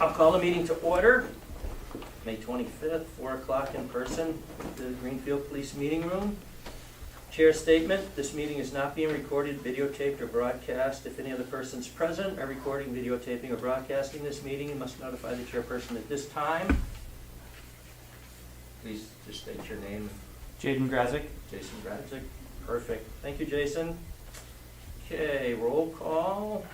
I'll call the meeting to order, May 25th, 4 o'clock in person, at the Greenfield Police Meeting Room. Chair statement, this meeting is not being recorded, videotaped, or broadcast. If any other persons present are recording, videotaping, or broadcasting this meeting, you must notify the chairperson at this time. Please just state your name. Jaydon Grazick. Jason Grazick. Perfect. Thank you, Jason. Okay, roll call.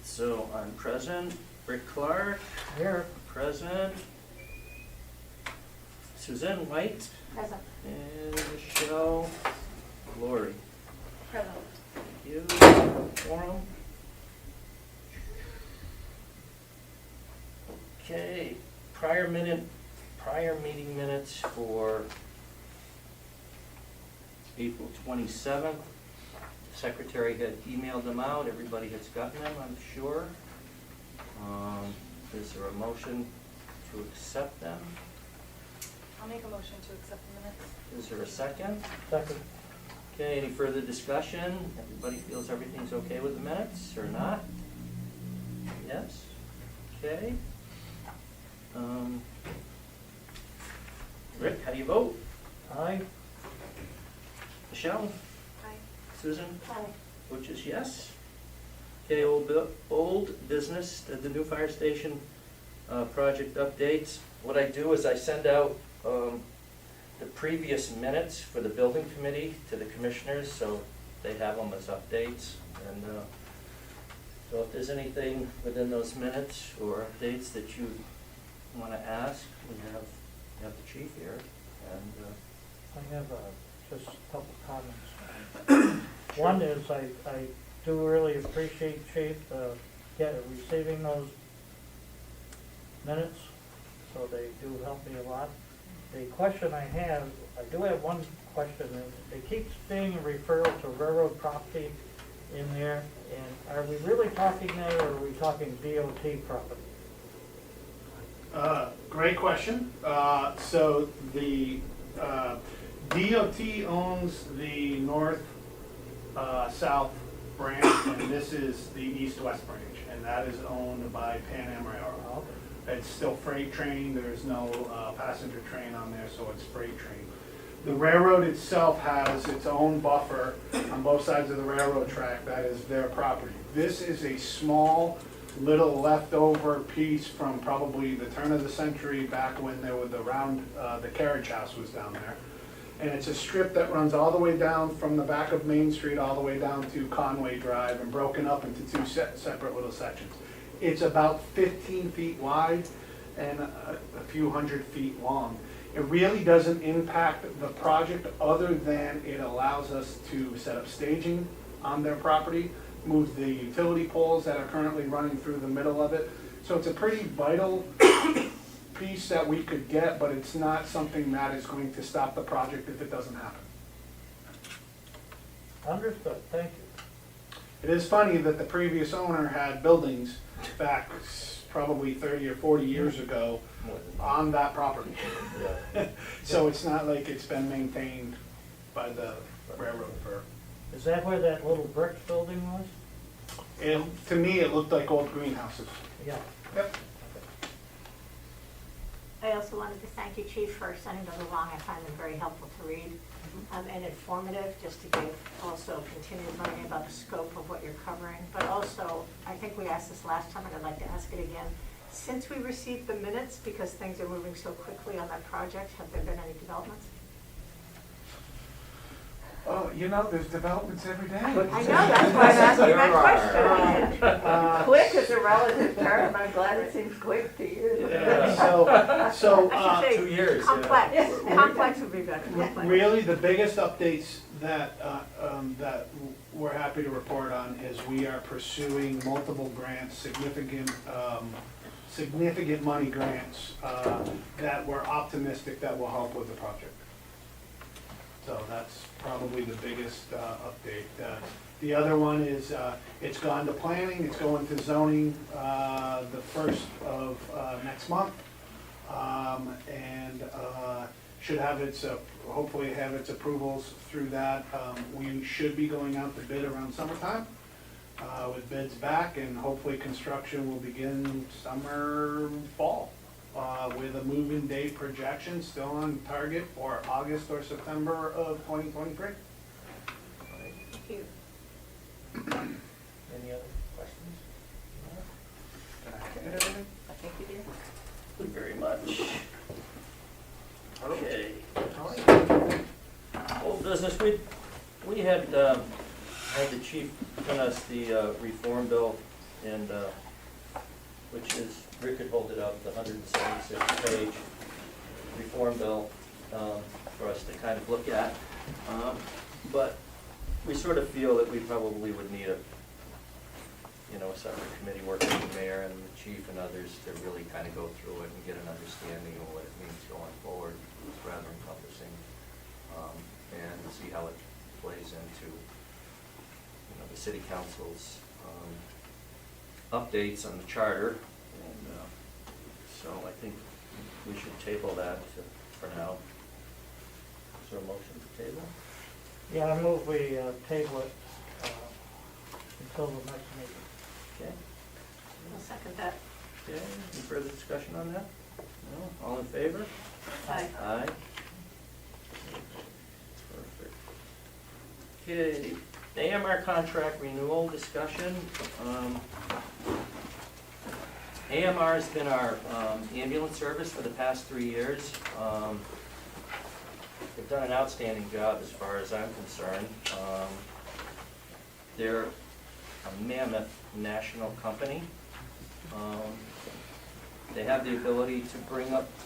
So I'm present. Rick Clark. Here. Present. Suzanne White. Present. And Michelle Glory. Present. Thank you. Forum. Okay, prior meeting minutes for April 27th. Secretary had emailed them out, everybody has gotten them, I'm sure. Is there a motion to accept them? I'll make a motion to accept the minutes. Is there a second? Second. Okay, any further discussion? Everybody feels everything's okay with the minutes or not? Yes? Okay. Rick, how do you vote? Aye. Michelle? Aye. Susan? Aye. Which is yes. Okay, old business, the new fire station project updates. What I do is I send out the previous minutes for the building committee to the commissioners, so they have them as updates. And so if there's anything within those minutes or updates that you want to ask, we have the chief here. And I have just a couple comments. One is I do really appreciate Chief receiving those minutes, so they do help me a lot. The question I do have one question. It keeps being a referral to railroad property in there, and are we really talking there, or are we talking DOT property? Great question. So the DOT owns the north-south branch, and this is the east-west branch, and that is owned by Pan Am Railroad. It's still freight train. There's no passenger train on there, so it's freight train. The railroad itself has its own buffer on both sides of the railroad track. That is their property. This is a small little leftover piece from probably the turn of the century, back when there was the carriage house was down there. And it's a strip that runs all the way down from the back of Main Street all the way down to Conway Drive, and broken up into two separate little sections. It's about 15 feet wide and a few hundred feet long. It really doesn't impact the project, other than it allows us to set up staging on their property, move the utility poles that are currently running through the middle of it. So it's a pretty vital piece that we could get, but it's not something that is going to stop the project if it doesn't happen. Understood, thank you. It is funny that the previous owner had buildings back probably 30 or 40 years ago on that property. So it's not like it's been maintained by the railroad for... Is that where that little brick building was? And to me, it looked like old greenhouses. Yeah. Yep. I also wanted to thank you, Chief, for sending those along. I find them very helpful to read and informative, just to give also continued learning about the scope of what you're covering. But also, I think we asked this last time, and I'd like to ask it again. Since we received the minutes, because things are moving so quickly on that project, have there been any developments? Oh, you know, there's developments every day. I know, that's why I'm asking that question. Quick is a relative term. I'm glad it seems quick to you. Yeah, so I should say 2 years. complex. Yeah. Complex would be better. Complex. really the biggest updates that we're happy to report on is we are pursuing multiple grants, significant money grants that we're optimistic that will help with the project. So that's probably the biggest update. The other one is it's gone to planning, it's going to zoning the first of next month, and should have its, hopefully have its approvals through that. We should be going out to bid around summertime, with bids back, and hopefully construction will begin summer, fall, with a move-in date projection still on target for August or September of 2023. Thank you. Any other questions? I think you did. Thank you very much. Okay. Old business, we had the chief send us the reform bill, and which is, Rick could hold it up, the 176-page reform bill for us to kind of look at. But we sort of feel that we probably would need a separate committee working with the mayor and the chief and others to really kind of go through it and get an understanding of what it means going forward. It's rather encompassing, and see how it plays into the city council's updates on the charter. And so I think we should table that for now. Is there a motion to table? Yeah, I move we table it until the next meeting. Okay. I'll second that. Okay, any further discussion on that? No? All in favor? Aye. Aye. Perfect. Okay, AMR contract renewal discussion. AMR has been our ambulance service for the past 3 years. They've done an outstanding job as far as I'm concerned. They're a mammoth national company. They have the ability to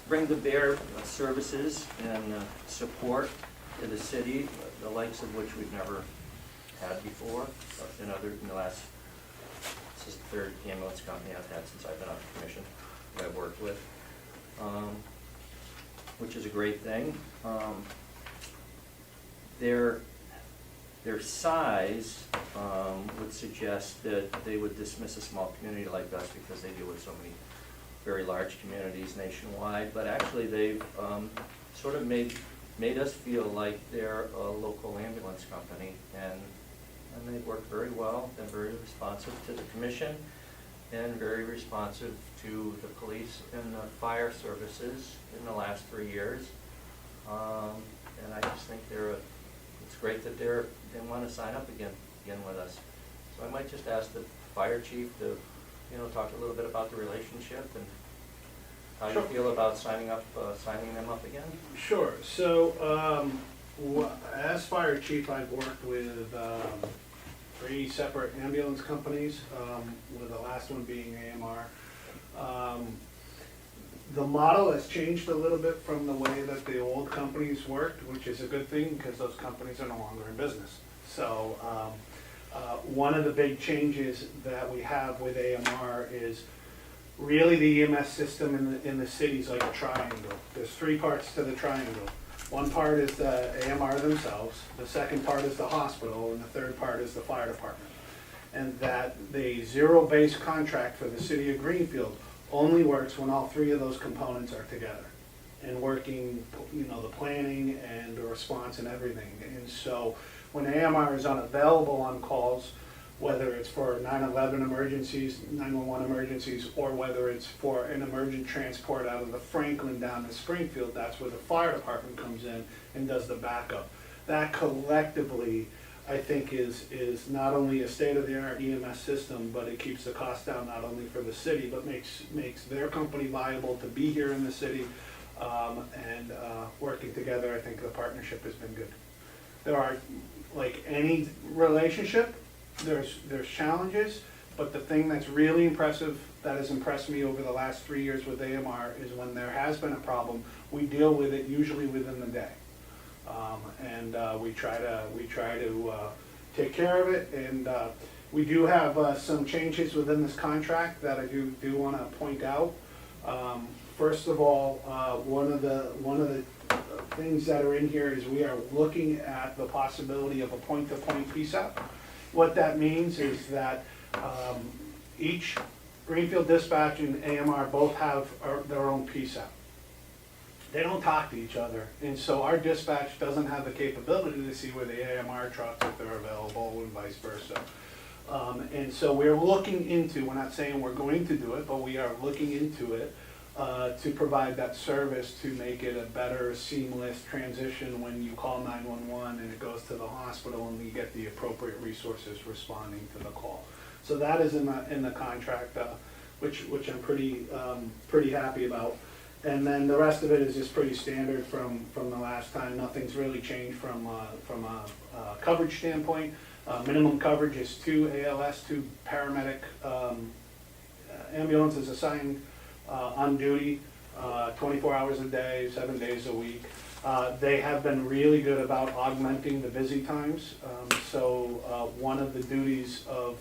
bring to bear services and support to the city, the likes of which we've never had before. In the last, this is the third ambulance company I've had since I've been on the commission that I've worked with, which is a great thing. Their size would suggest that they would dismiss a small community like us because they deal with so many very large communities nationwide, but actually they've sort of made us feel like they're a local ambulance company, and they've worked very well, been very responsive to the commission, and very responsive to the police and the fire services in the last 3 years. And I just think it's great that they want to sign up again with us. So I might just ask the fire chief to, talk a little bit about the relationship and how you feel about signing them up again. Sure. So, as fire chief, I've worked with 3 separate ambulance companies, with the last one being AMR. The model has changed a little bit from the way that the old companies worked, which is a good thing because those companies are no longer in business. So one of the big changes that we have with AMR is really the EMS system in the city's like a triangle. There's 3 parts to the triangle. One part is the AMR themselves, the second part is the hospital, and the third part is the fire department. And that the zero-based contract for the city of Greenfield only works when all 3 of those components are together and working, the planning and the response and everything. And so when AMR is unavailable on calls, whether it's for 9/11 emergencies, 911 emergencies, or whether it's for an emergent transport out of the Franklin down to Springfield, that's where the fire department comes in and does the backup. That collectively, I think, is not only a state-of-the-art EMS system, but it keeps the cost down not only for the city, but makes their company viable to be here in the city, and working together. I think the partnership has been good. There are, like any relationship, there's challenges, but the thing that's really impressive, that has impressed me over the last 3 years with AMR, is when there has been a problem, we deal with it usually within the day. We try to take care of it, and we do have some changes within this contract that I do want to point out. First of all, one of the things that are in here is we are looking at the possibility of a point-to-point PSAP. What that means is that each Greenfield Dispatch and AMR both have their own PSAP. They don't talk to each other, and so our dispatch doesn't have the capability to see where the AMR trucks, if they're available, and vice versa. And so we're looking into, we're not saying we're going to do it, but we are looking into it to provide that service to make it a better seamless transition when you call 911 and it goes to the hospital and you get the appropriate resources responding to the call. So that is in the contract, which I'm pretty happy about. And then the rest of it is just pretty standard from the last time. Nothing's really changed from a coverage standpoint. Minimum coverage is 2 ALS, 2 paramedic ambulances assigned on duty 24 hours a day, 7 days a week. They have been really good about augmenting the busy times. So one of the duties of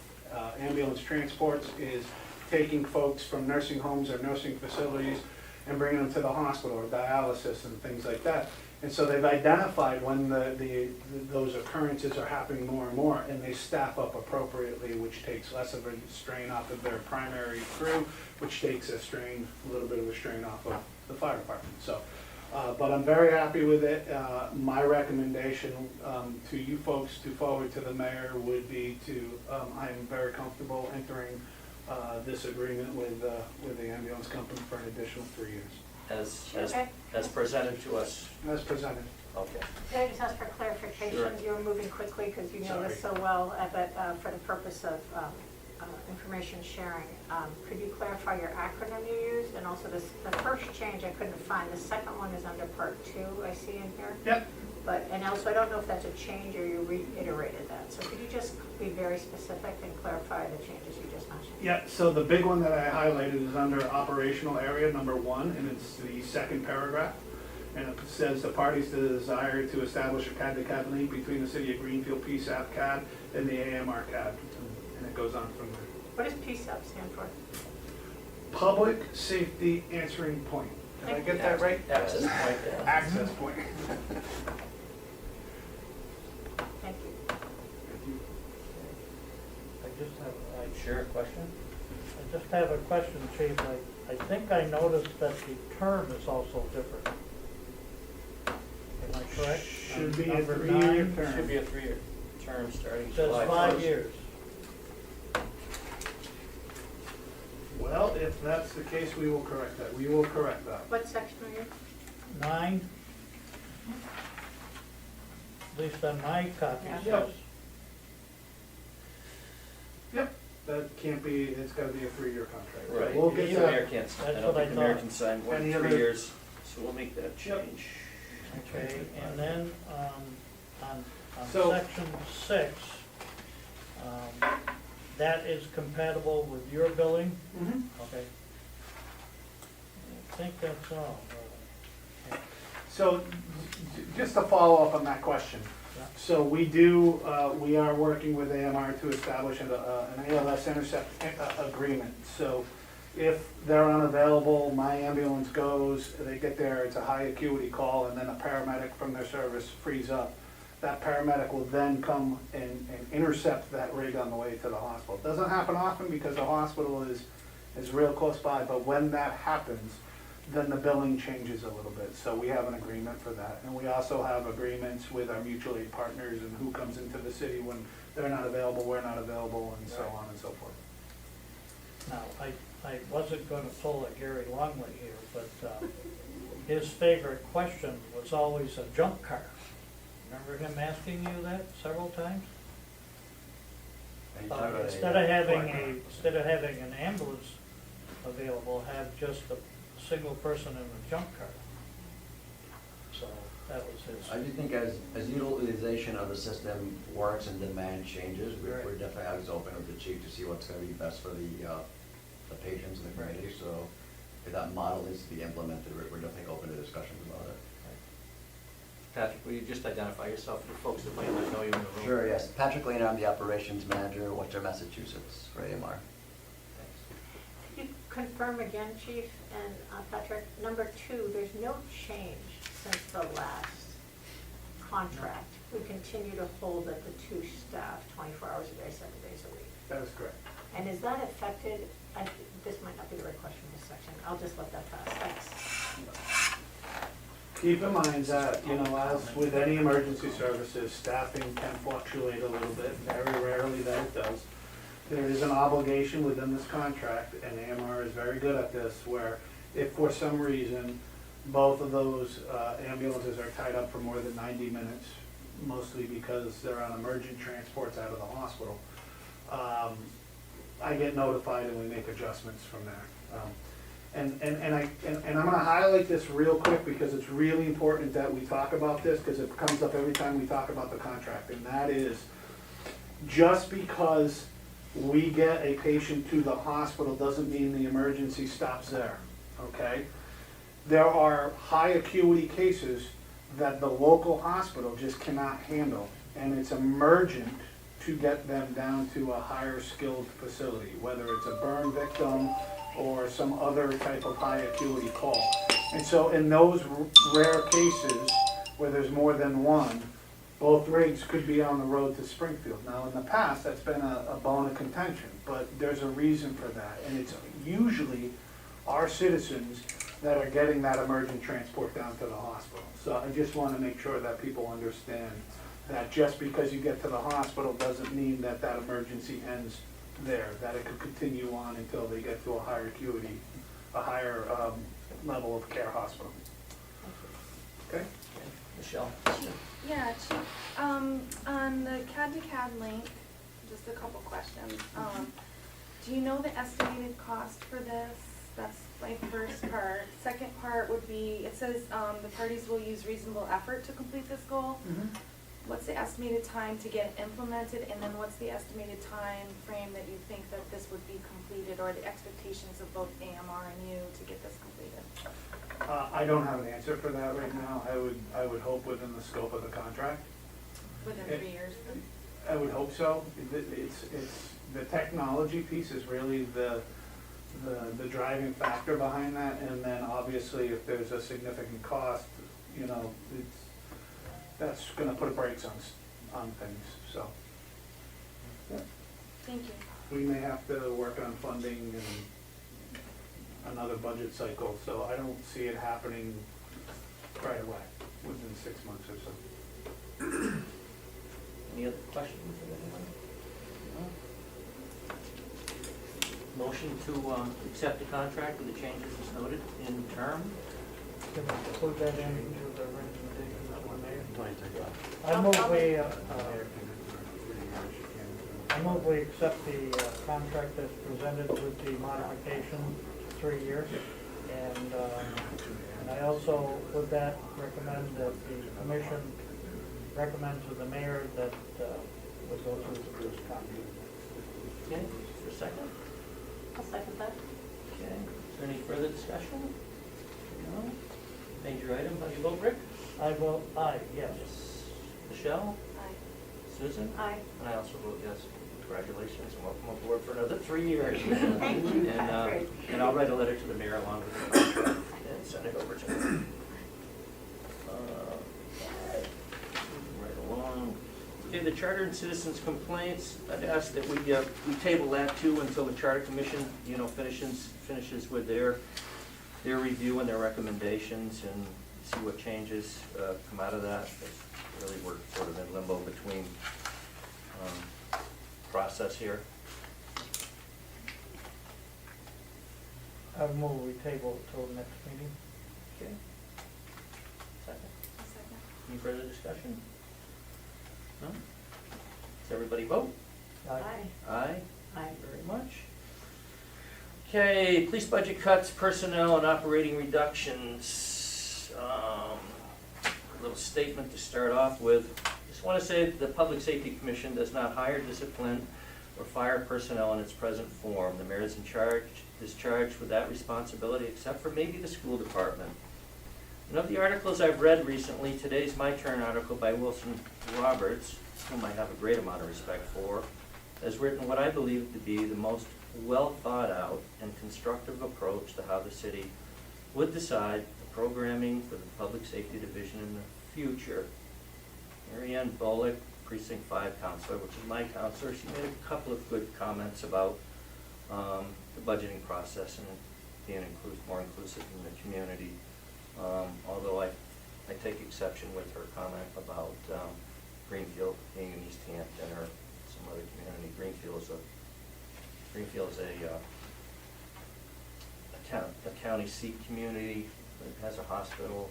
ambulance transports is taking folks from nursing homes or nursing facilities and bringing them to the hospital or dialysis and things like that. And so they've identified when those occurrences are happening more and more, and they staff up appropriately, which takes less of a strain off of their primary crew, which takes a little bit of a strain off of the fire department. So, but I'm very happy with it. My recommendation to you folks to forward to the mayor would be to, I'm very comfortable entering this agreement with the ambulance company for an additional 3 years. Okay. As presented to us. As presented. Okay. Can I just ask for clarification? Sure. You were moving quickly because you know this so well, but for the purpose of information sharing, could you clarify your acronym you used? And also the first change I couldn't find, the second one is under part 2 I see in here. Yep. And also I don't know if that's a change or you reiterated that. So could you just be very specific and clarify the changes you just mentioned? Yeah, so the big one that I highlighted is under operational area number 1, and it's the second paragraph. And it says the parties to the desire to establish a CAD-to-CAD link between the City of Greenfield PSAP CAD and the AMR CAD. And it goes on from there. What does PSAP stand for? Public Safety Answering Point. Did I get that right? Access point, yeah. Access point. Thank you. I just have, Sure, question? I just have a question, Chief. I think I noticed that the term is also different. Am I correct? Should be a Number 3-year 9, term. Should be a 3-year term starting it says July 5 1st. years. Well, if that's the case, we will correct that. We will correct that. What section are you? 9, at least on my copy, Yeah. says. Yep. That can't be, it's gotta be a 3-year contract. Right. We'll get The that. mayor can't, I That's don't what I think the mayor thought. can sign one Any in 3 other- years, so we'll make that Yep. change. Okay, and then on So- section 6, that is compatible with your billing? Mhm. Okay. I think that's all. So, just to follow up on that question. Yeah. So we are working with AMR to establish an ALS intercept agreement. So if they're unavailable, my ambulance goes, they get there, it's a high acuity call, and then a paramedic from their service frees up. That paramedic will then come and intercept that rig on the way to the hospital. It doesn't happen often because the hospital is real close by, but when that happens, then the billing changes a little bit. So we have an agreement for that. And we also have agreements with our mutual aid partners and who comes into the city when they're not available, we're not available, and so on and so forth. Now, I wasn't gonna pull a Gary Longley here, but his favorite question was always a junk car. Remember him asking you that several times? Instead of having an ambulance available, have just a single person in a junk car. So that was his. I do think as utilization of the system works and demand changes, Right. we're definitely always open with the chief to see what's gonna be best for the patients in the community. So if that model needs to be implemented, we're definitely open to discussions about it. Patrick, will you just identify yourself for folks that might not know you in the room? Sure, yes. Patrick Lane, I'm the operations manager, Worcester, Massachusetts, for AMR. Thanks. Could you confirm again, Chief and Patrick, number 2, there's no change since the last contract. We continue to hold at the 2 staff, 24 hours a day, 7 days a week. That is correct. And is that affected, this might not be the right question in this section, I'll just let that pass, thanks. Keep in mind that, as with any emergency services, staffing can fluctuate a little bit, very rarely that it does. there is an obligation within this contract, and AMR is very good at this, where if for some reason both of those ambulances are tied up for more than 90 minutes, mostly because they're on emergent transports out of the hospital, I get notified and we make adjustments from there. And I'm gonna highlight this real quick because it's really important that we talk about this, because it comes up every time we talk about the contract, and that is, just because we get a patient to the hospital doesn't mean the emergency stops there, okay? There are high acuity cases that the local hospital just cannot handle, and it's emergent to get them down to a higher skilled facility, whether it's a burn victim or some other type of high acuity call. And so in those rare cases where there's more than one, both rigs could be on the road to Springfield. Now, in the past, that's been a bone of contention, but there's a reason for that. And it's usually our citizens that are getting that emergent transport down to the hospital. So I just want to make sure that people understand that just because you get to the hospital doesn't mean that that emergency ends there, that it could continue on until they get to a higher acuity, a higher level of care hospital. Okay? Michelle? Yeah, Chief, on the CAD to CAD link, just a couple questions. Do you know the estimated cost for this? That's my first part. Second part would be, it says the parties will use reasonable effort to complete this goal. What's the estimated time to get it implemented, and then what's the estimated time frame that you think that this would be completed, or the expectations of both AMR and you to get this completed? I don't have an answer for that right now. I would hope within the scope of the contract. Within 3 years? I would hope so. It's the technology piece is really the driving factor behind that, and then obviously if there's a significant cost, you know, that's gonna put brakes on things, so. Yeah. Thank you. We may have to work on funding and another budget cycle, so I don't see it happening right away, within 6 months or so. Any other questions of anyone? No? Motion to accept the contract with the changes as noted in term. Can we include that into the recommendation that we made? I move we accept the contract as presented with the modification, 3 years. And I also, with that, recommend that the commission recommend to the mayor that we go through this contract. Okay, is there a second? I'll second that. Okay, is there any further discussion? No? Major item, how do you vote, Rick? I vote aye, yes. Michelle? Aye. Susan? Aye. I also vote yes. Congratulations, and welcome aboard for another 3 years. Thank you, Patrick. And I'll write a letter to the mayor along with the contract and send it over to him. Right along. Okay, the charter and citizens complaints, I'd ask that we table that too until the charter commission, you know, finishes with their review and their recommendations and see what changes come out of that. Really, we're sort of in limbo between process here. I move we table it till next meeting. Okay. Second. A second. Any further discussion? No? Does everybody vote? Aye. Aye. Aye. Very much. Okay, police budget cuts, personnel and operating reductions. A little statement to start off with. Just want to say that the Public Safety Commission does not hire, discipline, or fire personnel in its present form. The mayor is charged with that responsibility, except for maybe the school department. And of the articles I've read recently, today's My Turn article by Wilson Roberts, whom I have a great amount of respect for, has written what I believe to be the most well thought out and constructive approach to how the city would decide the programming for the Public Safety Division in the future. Mary Ann Bullock, Precinct 5 counselor, which is my counselor, she made a couple of good comments about the budgeting process and being more inclusive in the community. Although I take exception with her comment about Greenfield being in East Hampton or some other community. Greenfield is a Greenfield's a county seat community. It has a hospital,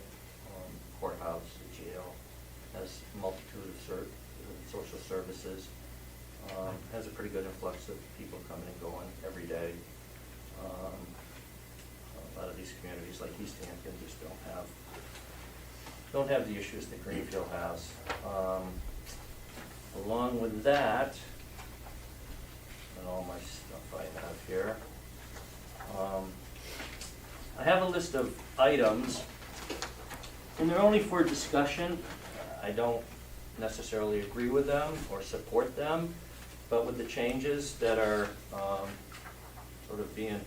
courthouse, a jail, has a multitude of social services, has a pretty good influx of people coming and going every day. A lot of these communities like East Hampton just don't have the issues that Greenfield has. Along with that, and all my stuff I have here, I have a list of items, and they're only for discussion. I don't necessarily agree with them or support them, but with the changes that are sort of being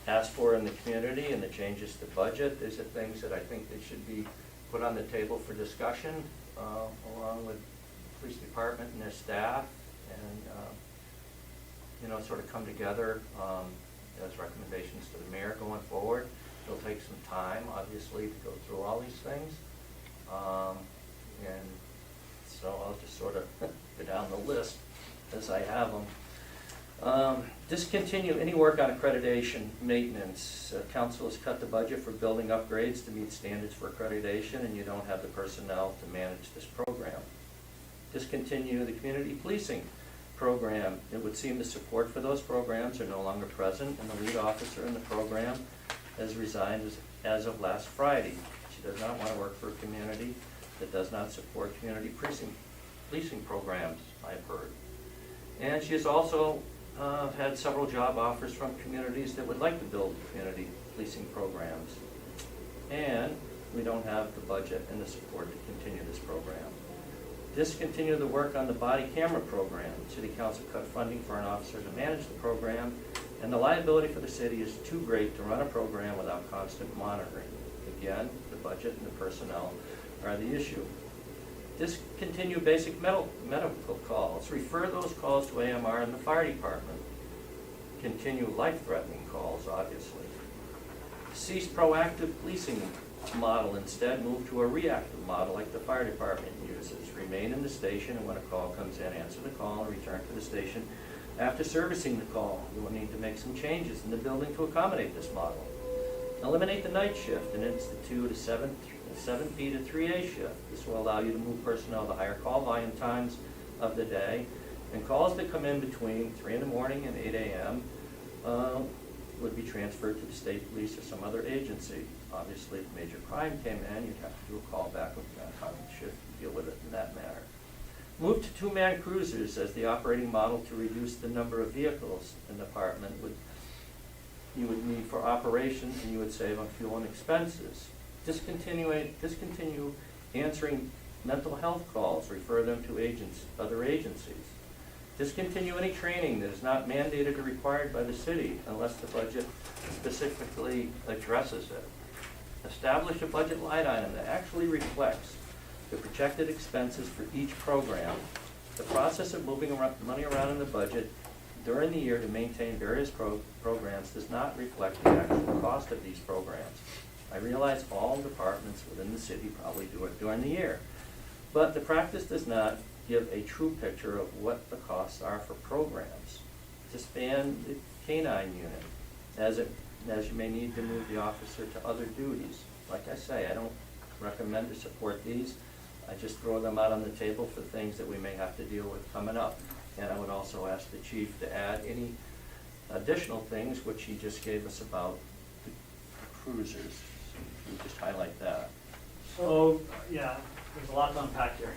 asked for in the community and the changes to budget, these are things that I think they should be put on the table for discussion, along with the police department and their staff, and sort of come together as recommendations to the mayor going forward. It'll take some time, obviously, to go through all these things, and so I'll just sort of go down the list as I have them. Discontinue any work on accreditation maintenance. Council has cut the budget for building upgrades to meet standards for accreditation, and you don't have the personnel to manage this program. Discontinue the community policing program. It would seem the support for those programs are no longer present, and the lead officer in the program has resigned as of last Friday. She does not want to work for a community that does not support community policing programs, I've heard. And she has also had several job offers from communities that would like to build community policing programs. And we don't have the budget and the support to continue this program. Discontinue the work on the body camera program. City Council cut funding for an officer to manage the program, and the liability for the city is too great to run a program without constant monitoring. Again, the budget and the personnel are the issue. Discontinue basic medical calls. Refer those calls to AMR and the fire department. Continue life-threatening calls, obviously. Cease proactive policing model. Instead, move to a reactive model like the fire department uses. Remain in the station, and when a call comes in, answer the call and return to the station after servicing the call. You will need to make some changes in the building to accommodate this model. Eliminate the night shift and institute a 7P to 3A shift. This will allow you to move personnel to higher call volume times of the day, and calls that come in between 3 in the morning and 8 a.m. Would be transferred to the state police or some other agency. Obviously, if major crime came in, you'd have to do a call back with how you should deal with it in that manner. Move to 2-man cruisers as the operating model to reduce the number of vehicles an department you would need for operations, and you would save on fuel and expenses. Discontinue answering mental health calls. Refer them to other agencies. Discontinue any training that is not mandated or required by the city unless the budget specifically addresses it. Establish a budget line item that actually reflects the projected expenses for each program. The process of moving money around in the budget during the year to maintain various programs does not reflect the actual cost of these programs. I realize all departments within the city probably do it during the year, but the practice does not give a true picture of what the costs are for programs. Disband the K-9 unit, as you may need to move the officer to other duties. Like I say, I don't recommend to support these. I just throw them out on the table for things that we may have to deal with coming up. And I would also ask the chief to add any additional things which he just gave us about the cruisers. We'll just highlight that. So, yeah, there's a lot to unpack here.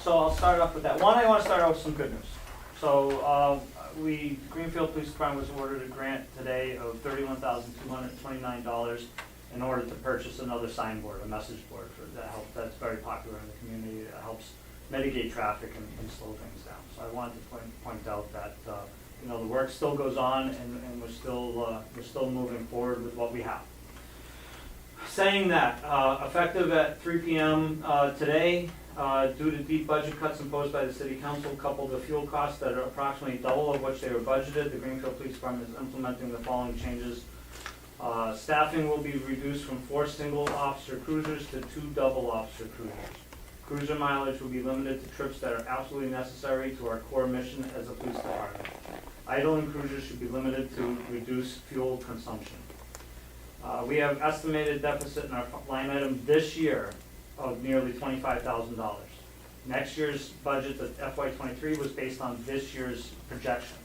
So I'll start off with that. One, I want to start out with some good news. So Greenfield Police Department was awarded a grant today of $31,229 in order to purchase another signboard, a message board that's very popular in the community. It helps mitigate traffic and slow things down. So I wanted to point out that the work still goes on, and we're still moving forward with what we have. Saying that, effective at 3 p.m. Today, due to deep budget cuts imposed by the City Council, coupled with fuel costs that are approximately double of which they were budgeted, the Greenfield Police Department is implementing the following changes. Staffing will be reduced from 4 single officer cruisers to 2 double officer cruisers. Cruiser mileage will be limited to trips that are absolutely necessary to our core mission as a police department. Idling cruisers should be limited to reduce fuel consumption. We have estimated deficit in our line item this year of nearly $25,000. Next year's budget, the FY '23, was based on this year's projections.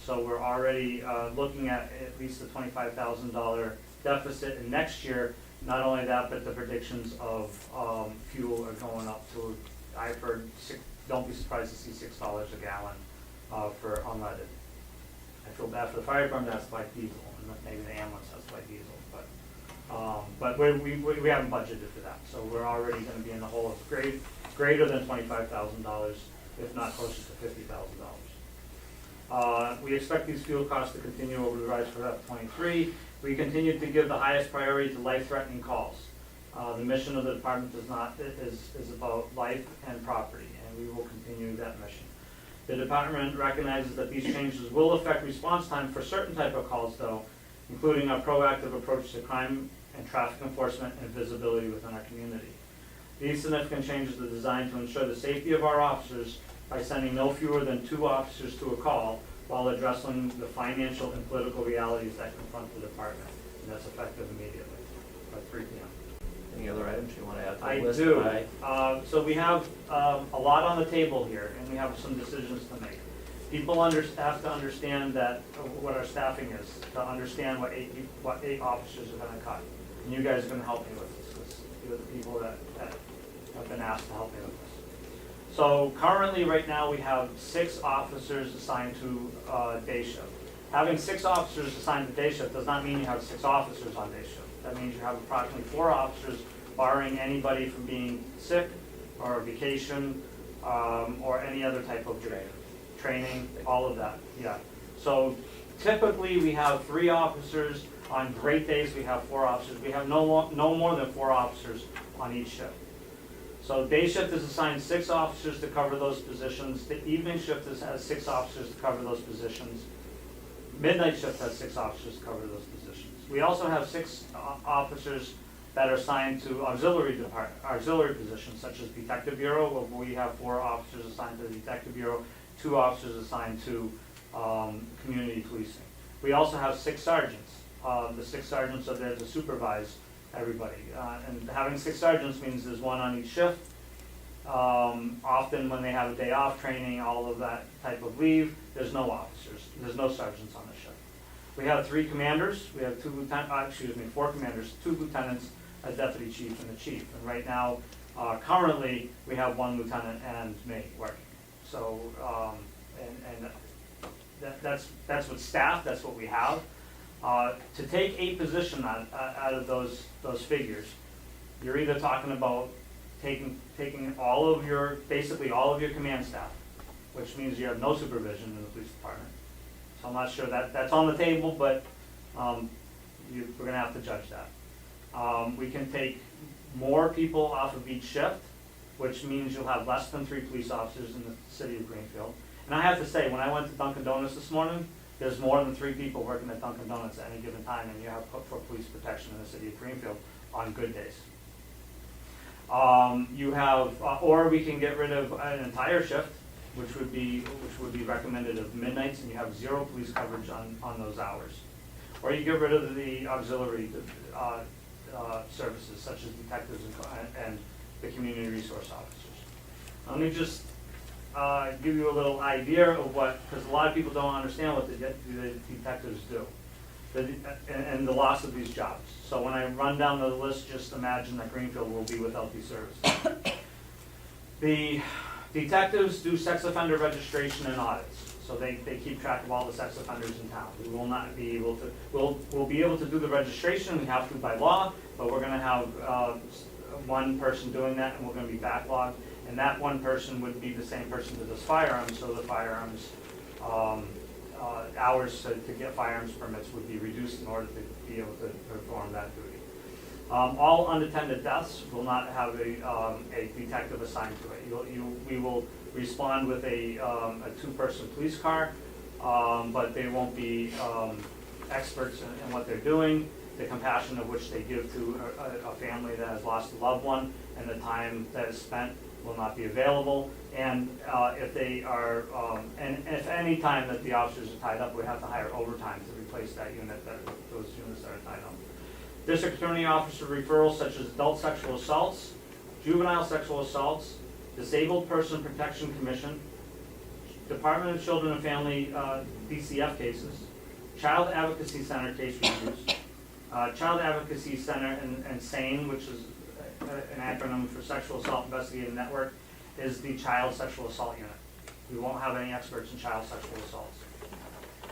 So we're already looking at least a $25,000 deficit in next year. Not only that, but the predictions of fuel are going up to, I've heard, don't be surprised to see $6 a gallon for unleaded. I feel bad for the fire department, that's by diesel, and maybe the ambulance has by diesel, but we haven't budgeted for that, so we're already going to be in the hole of greater than $25,000, if not closer to $50,000. We expect these fuel costs to continue over the rise for F23. We continue to give the highest priority to life-threatening calls. The mission of the department is about life and property, and we will continue that mission. The department recognizes that these changes will affect response time for certain type of calls, though, including our proactive approach to crime and traffic enforcement and visibility within our community. These significant changes are designed to ensure the safety of our officers by sending no fewer than 2 officers to a call while addressing the financial and political realities that confront the department. And that's effective immediately by 3 p.m. Any other items you want to add to the I list? do. So we have a lot on the table here, and we have some decisions to make. People have to understand that what our staffing is, to understand what 8 officers are going to cut. And you guys are going to help me with this, because you're the people that have been asked to help me with this. So currently, right now, we have 6 officers assigned to day shift. Having 6 officers assigned to day shift does not mean you have 6 officers on day shift. That means you have approximately 4 officers, barring anybody from being sick or vacation or any other type of training, all of that, yeah. So typically we have 3 officers. On great days we have 4 officers. We have no more than 4 officers on each shift. So day shift is assigned 6 officers to cover those positions. The evening shift has 6 officers to cover those positions. Midnight shift has 6 officers to cover those positions. We also have 6 officers that are assigned to auxiliary positions, such as Detective Bureau, where we have 4 officers assigned to the Detective Bureau, 2 officers assigned to community policing. We also have 6 sergeants. The 6 sergeants are there to supervise everybody. And having 6 sergeants means there's 1 on each shift. Often when they have a day off, training, all of that type of leave, there's no officers. There's no sergeants on the shift. We have 3 commanders. We have 4 commanders, 2 lieutenants, a deputy chief, and a chief. And right now, currently, we have 1 lieutenant and me working. So, that's what staff, that's what we have. To take a position out of those figures, you're either talking about taking basically all of your command staff, which means you have no supervision in the police department. So I'm not sure that's on the table, but we're going to have to judge that. We can take more people off of each shift, which means you'll have less than 3 police officers in the city of Greenfield. And I have to say, when I went to Dunkin' Donuts this morning, there's more than 3 people working at Dunkin' Donuts at any given time, and you have for police protection in the city of Greenfield on good days. You have, or we can get rid of an entire shift, which would be recommended of midnights, and you have 0 police coverage on those hours. Or you get rid of the auxiliary services, such as detectives and the community resource officers. Let me just give you a little idea of because a lot of people don't understand what the detectives do, and the loss of these jobs. So when I run down the list, just imagine that Greenfield will be without these services. The detectives do sex offender registration and audits, so they keep track of all the sex offenders in town. We will not be able to, we'll be able to do the registration, we have to by law, but we're gonna have 1 person doing that, and we're gonna be backlogged. And that 1 person would be the same person that does firearms, so the firearms hours to get firearms permits would be reduced in order to be able to perform that duty. All unattended deaths will not have a detective assigned to it. We will respond with a 2-person police car, but they won't be experts in what they're doing, the compassion of which they give to a family that has lost a loved one, and the time that is spent will not be available. And if they are, and if any time that the officers are tied up, we have to hire overtime to replace that unit, those units that are tied up. District Attorney Officer referrals such as adult sexual assaults, juvenile sexual assaults, Disabled Person Protection Commission, Department of Children and Family DCF cases, Child Advocacy Center case reviews, Child Advocacy Center and SANE, which is an acronym for Sexual Assault Investigative Network, is the Child Sexual Assault Unit. We won't have any experts in child sexual assaults.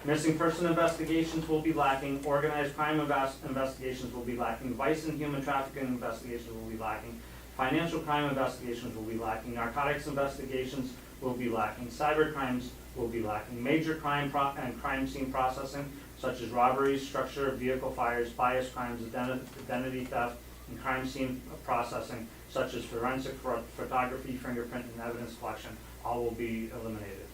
Missing person investigations will be lacking, organized crime investigations will be lacking, vice and human trafficking investigations will be lacking, financial crime investigations will be lacking, narcotics investigations will be lacking, cyber crimes will be lacking, major crime and crime scene processing, such as robberies, structure, vehicle fires, bias crimes, identity theft, and crime scene processing, such as forensic photography, fingerprint, and evidence collection, all will be eliminated.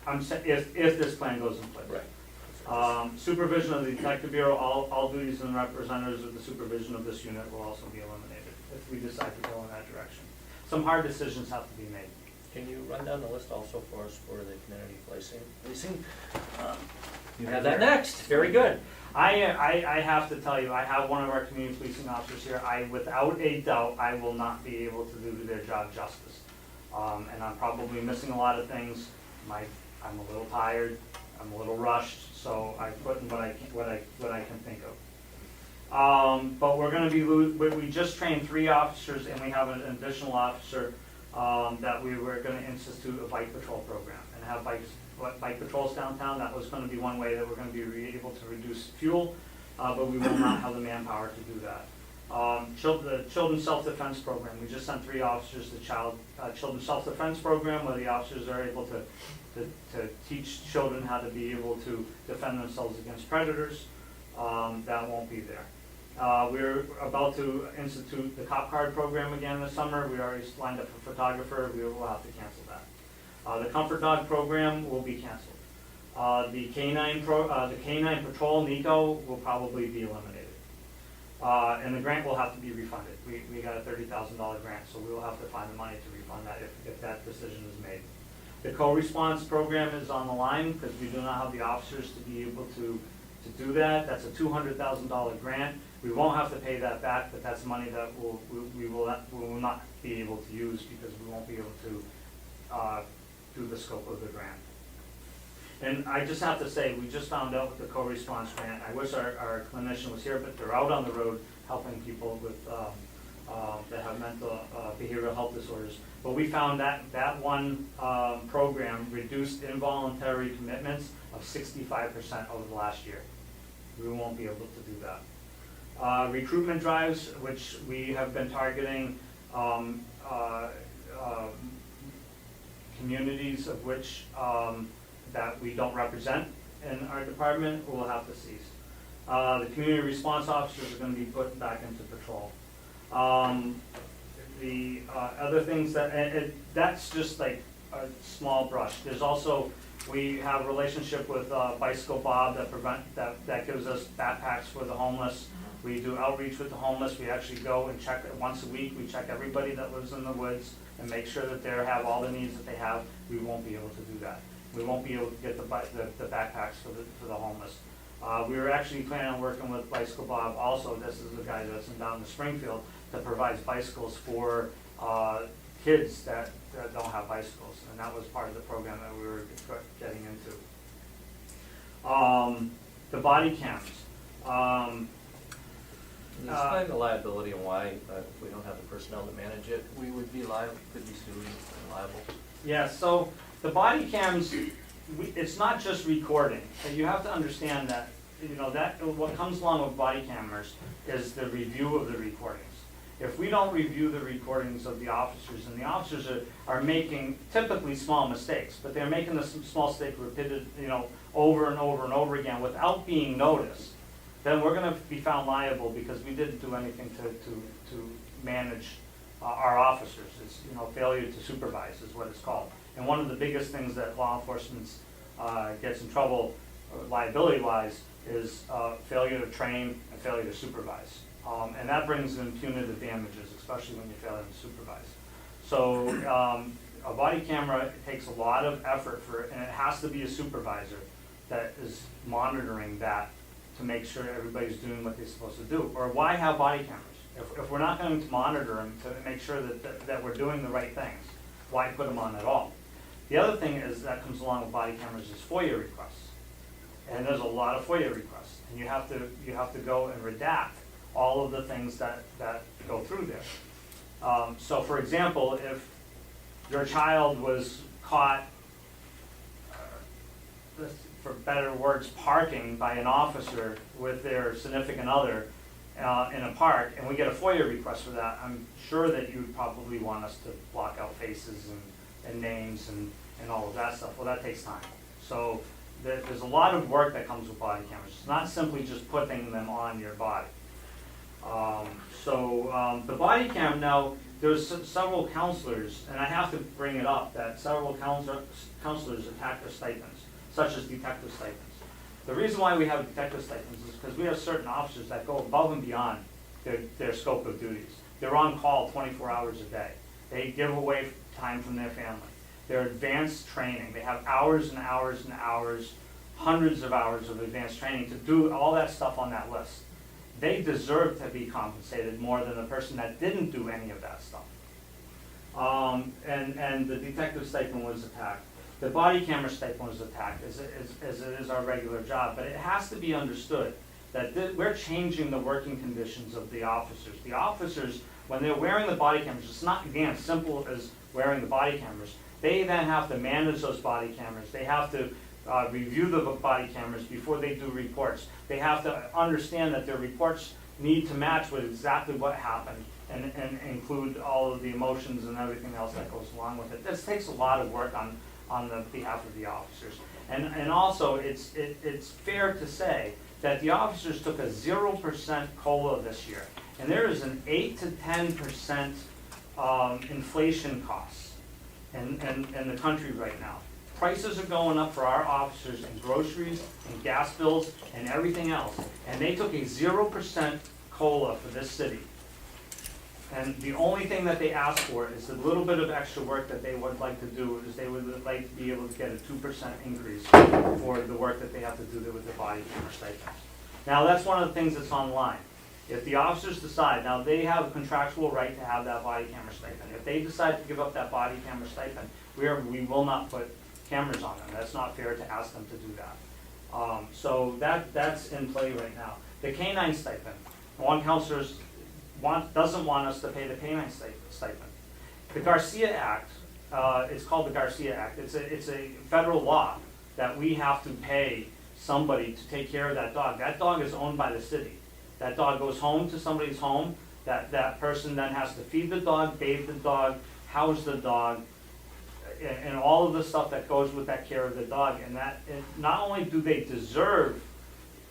If this plan goes in place. Right. Supervision of the Detective Bureau, all duties and representatives of the supervision of this unit will also be eliminated if we decide to go in that direction. Some hard decisions have to be made. Can you run down the list also for us for the community policing? You have that next. Very good. I have to tell you, I have one of our community policing officers here. Without a doubt, I will not be able to do their job justice. And I'm probably missing a lot of things. I'm a little tired, I'm a little rushed, so I put in what I can think of. But we're going to be we just trained 3 officers, and we have an additional officer that we were going to institute a bike patrol program and have bike patrols downtown. That was going to be one way that we're going to be able to reduce fuel, but we will not have the manpower to do that. The Children's Self-Defense Program, we just sent 3 officers to Children's Self-Defense Program, where the officers are able to teach children how to be able to defend themselves against predators. That won't be there. We're about to institute the cop card program again this summer. We already lined up a photographer. We will have to cancel that. The Comfort Dog program will be canceled. The Canine Patrol, NICO, will probably be eliminated. And the grant will have to be refunded. We got a $30,000 grant, so we will have to find the money to refund that if that decision is made. The co-response program is on the line because we do not have the officers to be able to do that. That's a $200,000 grant. We won't have to pay that back, but that's money that we will not be able to use because we won't be able to do the scope of the grant. And I just have to say, we just found out with the co-response grant, I wish our clinician was here, but they're out on the road helping people with that have mental behavioral health disorders. But we found that one program reduced involuntary commitments of 65% over the last year. We won't be able to do that. Recruitment drives, which we have been targeting communities of which that we don't represent in our department, will have to cease. The community response officers are going to be put back into patrol. The other things that's just like a small brush. There's also, we have a relationship with Bicycle Bob that gives us backpacks for the homeless. We do outreach with the homeless. We actually go and check once a week. We check everybody that lives in the woods and make sure that they have all the needs that they have. We won't be able to do that. We won't be able to get the backpacks for the homeless. We were actually planning on working with Bicycle Bob also. This is the guy that's down in Springfield that provides bicycles for kids that don't have bicycles, and that was part of the program that we were getting into. The body cams. Explain the liability and why, if we don't have the personnel to manage it, we would be liable, could be sued and liable. Yeah, so the body cams, it's not just recording. So you have to understand that, what comes along with body cameras is the review of the recordings. If we don't review the recordings of the officers, and the officers are making typically small mistakes, but they're making this small mistake repeated, over and over and over again without being noticed, then we're going to be found liable because we didn't do anything to manage our officers. It's failure to supervise is what it's called. And one of the biggest things that law enforcement gets in trouble liability-wise is failure to train and failure to supervise And that brings in punitive damages, especially when you're failing to supervise. So a body camera takes a lot of effort and it has to be a supervisor that is monitoring that to make sure everybody's doing what they're supposed to do. Or why have body cameras? If we're not going to monitor them to make sure that we're doing the right things, why put them on at all? The other thing is that comes along with body cameras is FOIA requests. And there's a lot of FOIA requests. And you have to go and redact all of the things that go through there. So for example, if your child was caught, for better words, parking by an officer with their significant other in a park, and we get a FOIA request for that, I'm sure that you'd probably want us to block out faces and names and all of that stuff. Well, that takes time. So there's a lot of work that comes with body cameras. It's not simply just putting them on your body. The body cam, now, there's several counselors, and I have to bring it up, that several counselors attack their stipends, such as detective stipends. The reason why we have detective stipends is because we have certain officers that go above and beyond their scope of duties. They're on call 24 hours a day. They give away time from their family. They're advanced training. They have hours and hours and hours, hundreds of hours of advanced training to do all that stuff on that list. They deserve to be compensated more than the person that didn't do any of that stuff. And the detective stipend was attacked. The body camera stipend was attacked, as it is our regular job. But it has to be understood that we're changing the working conditions of the officers. The officers, when they're wearing the body cameras, it's not, again, as simple as wearing the body cameras. They then have to manage those body cameras. They have to review the body cameras before they do reports. They have to understand that their reports need to match with exactly what happened and include all of the emotions and everything else that goes along with it. This takes a lot of work on the behalf of the officers. And also, it's fair to say that the officers took a 0% COLA this year. And there is an 8 to 10% inflation costs in the country right now. Prices are going up for our officers in groceries and gas bills and everything else. And they took a 0% COLA for this city. And the only thing that they asked for is a little bit of extra work that they would like to do, is they would like to be able to get a 2% increase for the work that they have to do with the body camera stipends. Now, that's one of the things that's online. If the officers decide, now they have a contractual right to have that body camera stipend. If they decide to give up that body camera stipend, we will not put cameras on them. That's not fair to ask them to do that. So that's in play right now. The canine stipend, one counselor doesn't want us to pay the canine stipend. The Garcia Act, it's called the Garcia Act. It's a federal law that we have to pay somebody to take care of that dog. That dog is owned by the city. That dog goes home to somebody's home. That person then has to feed the dog, bathe the dog, house the dog, and all of the stuff that goes with that care of the dog. And not only do they deserve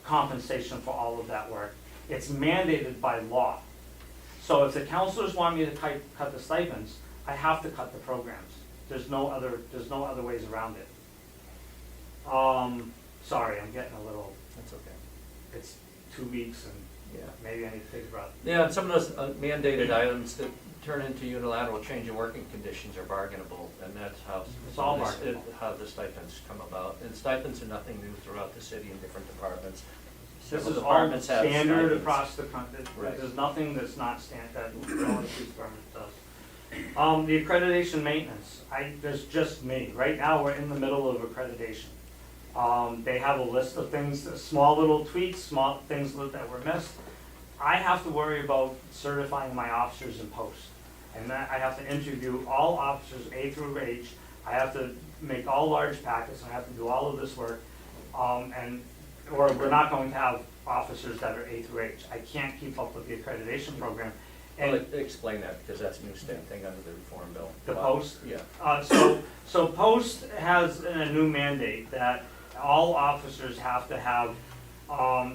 compensation for all of that work, it's mandated by law. So if the counselors want me to cut the stipends, I have to cut the programs. There's no other ways around it. Sorry, I'm getting a little. That's okay. It's 2 weeks and maybe I need to take a breath. Yeah, and some of those mandated items that turn into unilateral change in working conditions are bargainable, and that's how It's all bargainable. how the stipends come about. And stipends are nothing new throughout the city in different departments. This Several is all departments have standard stipends. across the country. Right. There's nothing that's not standard that the police department does. The accreditation maintenance, there's just me. Right now, we're in the middle of accreditation. They have a list of things, small little tweaks, small things that were missed. I have to worry about certifying my officers in post. And that I have to interview all officers A through H. I have to make all large packets, and I have to do all of this work. Or we're not going to have officers that are A through H. I can't keep up with the accreditation program. And Well, explain that, because that's a new thing under the reform bill. the post? Yeah. So post has a new mandate that all officers have to have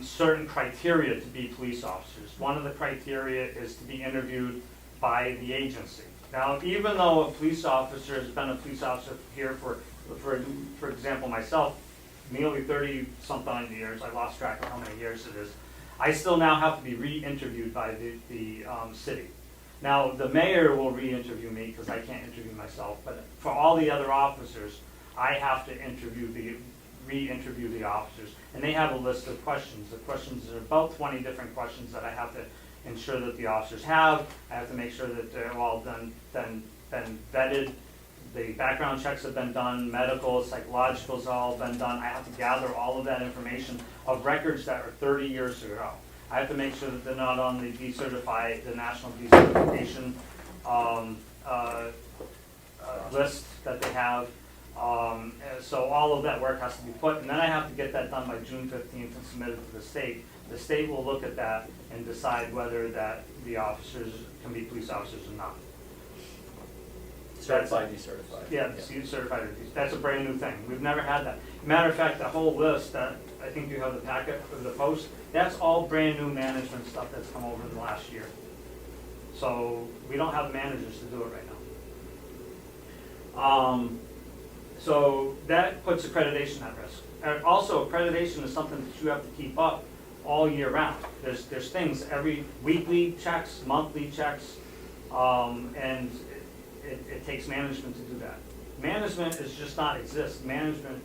certain criteria to be police officers. One of the criteria is to be interviewed by the agency. Now, even though a police officer has been a police officer here for example, myself, nearly 30-something years, I lost track of how many years it is, I still now have to be re-interviewed by the city. Now, the mayor will re-interview me because I can't interview myself, but for all the other officers, I have to re-interview the officers. And they have a list of questions. The questions are about 20 different questions that I have to ensure that the officers have. I have to make sure that they're all been vetted. The background checks have been done, medical, psychologicals all been done. I have to gather all of that information of records that are 30 years ago. I have to make sure that they're not on the decertified, the national decertification list that they have. So all of that work has to be put, and then I have to get that done by June 15th and submit it to the state. The state will look at that and decide whether that the officers can be police officers or not. Certified, decertified. Yeah, certified. That's a brand new thing. We've never had that. Matter of fact, the whole list that I think you have the packet of the post, that's all brand new management stuff that's come over in the last year. So we don't have managers to do it right now. So that puts accreditation at risk. And also, accreditation is something that you have to keep up all year round. There's things every weekly checks, monthly checks, and it takes management to do that. Management is just not exist. Management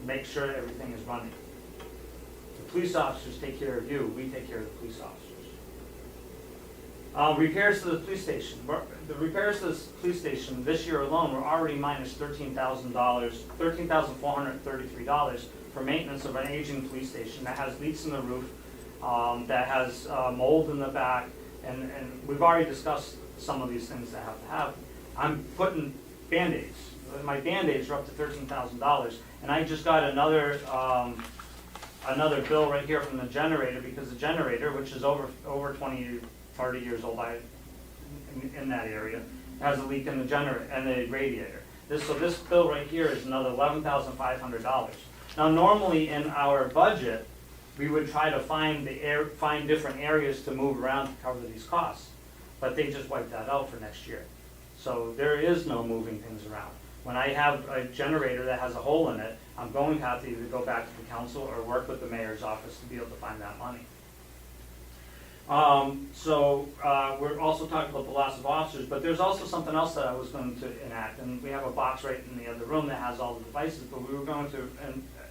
makes sure everything is running. The police officers take care of you. We take care of the police officers. Repairs to the police station. The repairs to the police station this year alone were already minus $13,000, $13,433 for maintenance of an aging police station that has leaks in the roof, that has mold in the back, and we've already discussed some of these things that have to happen. I'm putting Band-Aids. My Band-Aids are up to $13,000, and I just got another bill right here from the generator, because the generator, which is over 30 years old in that area, has a leak in the generator and the radiator. So this bill right here is another $11,500. Now, normally in our budget, we would try to find different areas to move around to cover these costs, but they just wiped that out for next year. So there is no moving things around. When I have a generator that has a hole in it, I'm going to have to either go back to the council or work with the mayor's office to be able to find that money. We're also talking about the loss of officers, but there's also something else that I was going to enact, and we have a box right in the other room that has all the devices, but we were going to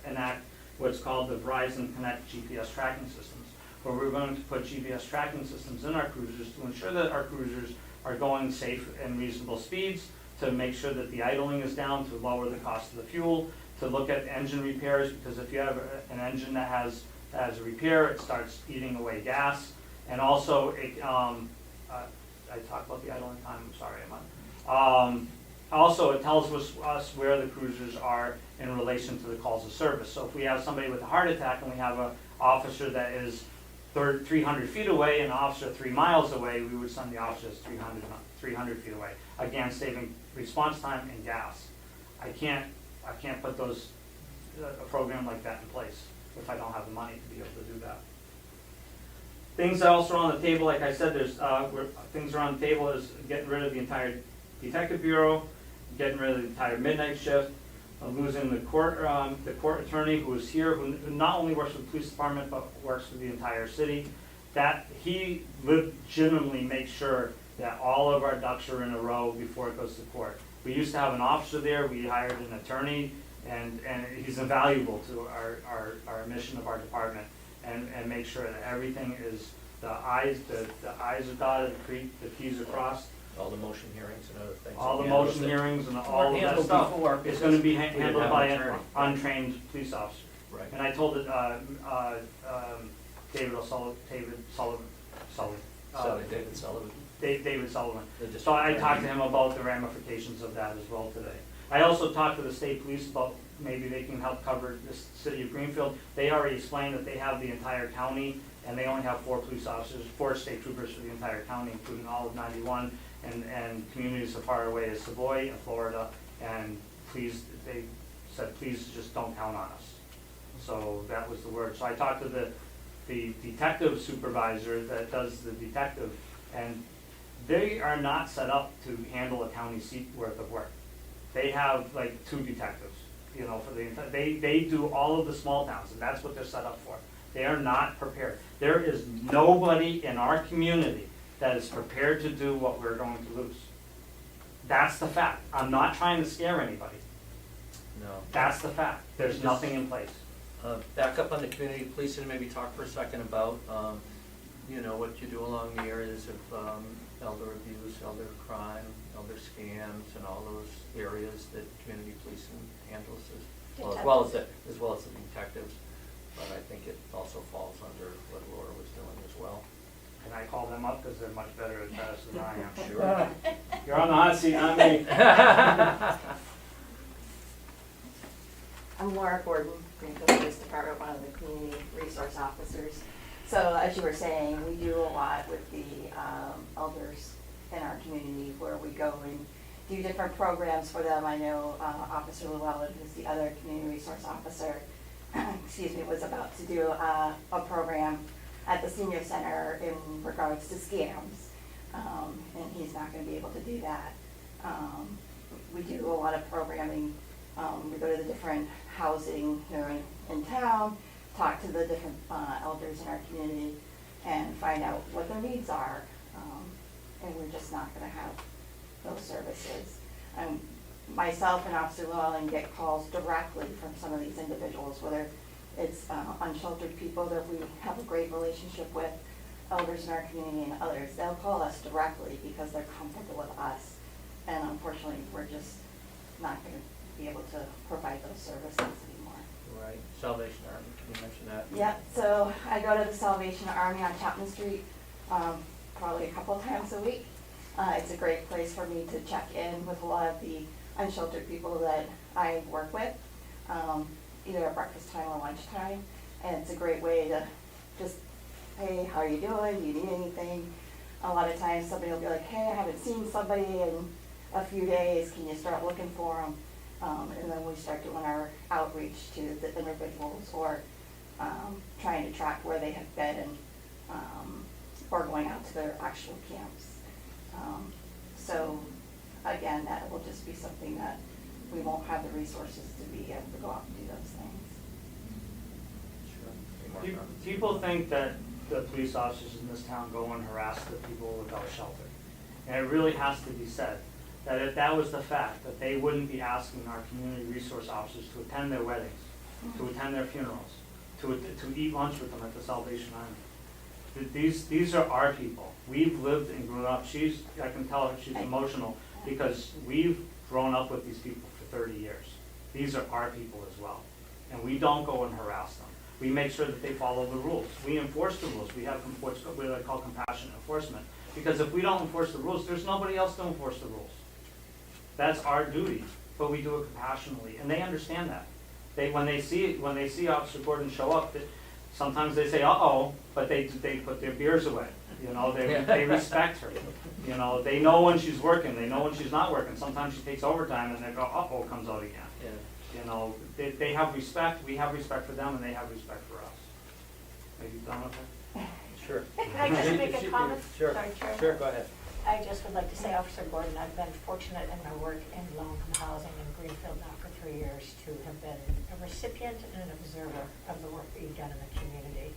enact what's called the Verizon Connect GPS tracking systems, where we're going to put GPS tracking systems in our cruisers to ensure that our cruisers are going safe and reasonable speeds, to make sure that the idling is down, to lower the cost of the fuel, to look at engine repairs, because if you have an engine that has a repair, it starts eating away gas. And also, I talked about the idling time, I'm sorry, also, it tells us where the cruisers are in relation to the calls of service. So if we have somebody with a heart attack and we have an officer that is 300 feet away and an officer 3 miles away, we would send the officers 300 feet away. Again, saving response time and gas. I can't put a program like that in place if I don't have the money to be able to do that. Things that also are on the table, like I said, things are on the table is getting rid of the entire detective bureau, getting rid of the entire midnight shift, losing the court attorney who is here, who not only works for the police department but works for the entire city. That he legitimately makes sure that all of our ducks are in a row before it goes to court. We used to have an officer there. We hired an attorney, and he's invaluable to our mission of our department. And make sure that everything is, the I's are dotted, the T's are crossed. All the motion hearings and other things. All the motion hearings and all of that stuff is going to be handled by an untrained police officer. Right. And I told it, David Sullivan. David Sullivan. So I talked to him about the ramifications of that as well today. I also talked to the state police about maybe they can help cover the city of Greenfield. They already explained that they have the entire county, and they only have 4 police officers, 4 state troopers for the entire county, including all of 91, and communities as far away as Savoy in Florida. And they said, please just don't count on us. So that was the word. So I talked to the detective supervisor that does the detective, and they are not set up to handle a county seat worth of work. They have like 2 detectives, for the entire, they do all of the small towns, and that's what they're set up for. They are not prepared. There is nobody in our community that is prepared to do what we're going to lose. That's the fact. I'm not trying to scare anybody. No. That's the fact. There's nothing in place. Back up on the community policing and maybe talk for a second about, you know, what you do along the areas of elder abuse, elder crime, elder scams, and all those areas that community policing handles as well as the detectives. But I think it also falls under what Laura was doing as well. Can I call them up because they're much better at that than I am? Sure. You're on the hot seat, not me. I'm Laura Gordon, Greenfield Police Department, one of the community resource officers. So as you were saying, we do a lot with the elders in our community where we go and do different programs for them. I know Officer Llewellyn, who's the other community resource officer, excuse me, was about to do a program at the senior center in regards to scams. And he's not going to be able to do that. We do a lot of programming. We go to the different housing here in town, talk to the different elders in our community, and find out what their needs are. And we're just not going to have those services. Myself and Officer Llewellyn get calls directly from some of these individuals, whether it's unsheltered people that we have a great relationship with, elders in our community and others. They'll call us directly because they're comfortable with us. And unfortunately, we're just not going to be able to provide those services anymore. Right. Salvation Army, can you mention that? Yeah, so I go to the Salvation Army on Chapman Street probably a couple times a week. It's a great place for me to check in with a lot of the unsheltered people that I work with, either at breakfast time or lunchtime. And it's a great way to just, hey, how are you doing? Do you need anything? A lot of times somebody will be like, hey, I haven't seen somebody in a few days. Can you start looking for them? And then we start doing our outreach to the individuals or trying to track where they have been and or going out to their actual camps. So again, that will just be something that we won't have the resources to be able to go out and do those things. Sure. Any more comments? People think that the police officers in this town go and harass the people without shelter. And it really has to be said that if that was the fact, that they wouldn't be asking our community resource officers to attend their weddings, to attend their funerals, to eat lunch with them at the Salvation Army. These are our people. We've lived and grown up. I can tell her she's emotional because we've grown up with these people for 30 years. These are our people as well. And we don't go and harass them. We make sure that they follow the rules. We enforce the rules. We have what I call compassionate enforcement. Because if we don't enforce the rules, there's nobody else to enforce the rules. That's our duty, but we do it compassionately, and they understand that. When they see Officer Gordon show up, sometimes they say "uh-oh," but they put their beers away. You know, they respect her. You know, they know when she's working. They know when she's not working. Sometimes she takes overtime, and they go "uh-oh" comes out again. Yeah. You know, they have respect. We have respect for them, and they have respect for us. Are you done with that? Sure. Can I just make a comment? Sure. Sorry, Chair. Sure, go ahead. I just would like to say, Officer Gordon, I've been fortunate in my work in low-income housing in Greenfield now for 3 years to have been a recipient and an observer of the work that you've done in the community.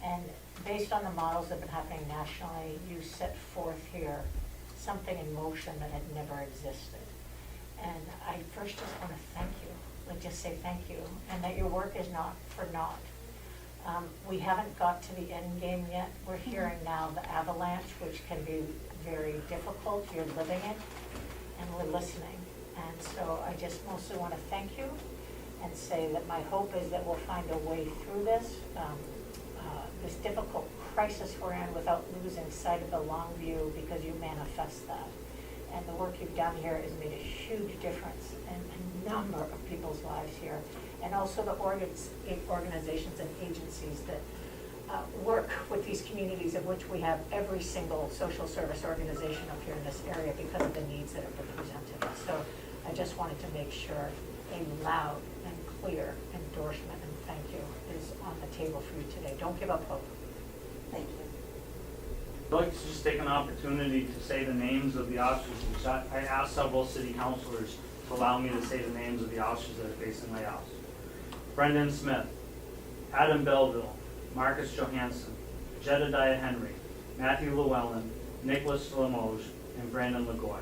And based on the models that have been happening nationally, you set forth here something in motion that had never existed. And I first just want to thank you, like just say thank you, and that your work is not for naught. We haven't got to the end game yet. We're hearing now the avalanche, which can be very difficult. You're living it, and we're listening. And so I just mostly want to thank you and say that my hope is that we'll find a way through this, this difficult crisis we're in without losing sight of the long view, because you manifest that. And the work you've done here has made a huge difference in a number of people's lives here. And also the organizations and agencies that work with these communities, of which we have every single social service organization up here in this area because of the needs that have been presented. So I just wanted to make sure a loud and clear endorsement and thank you is on the table for you today. Don't give up hope. Thank you. I'd like to just take an opportunity to say the names of the officers. I asked several city councilors to allow me to say the names of the officers that are facing layoffs. Brendan Smith, Adam Belleville, Marcus Johansson, Jedediah Henry, Matthew Llewellyn, Nicholas Limoges, and Brandon Lagoy.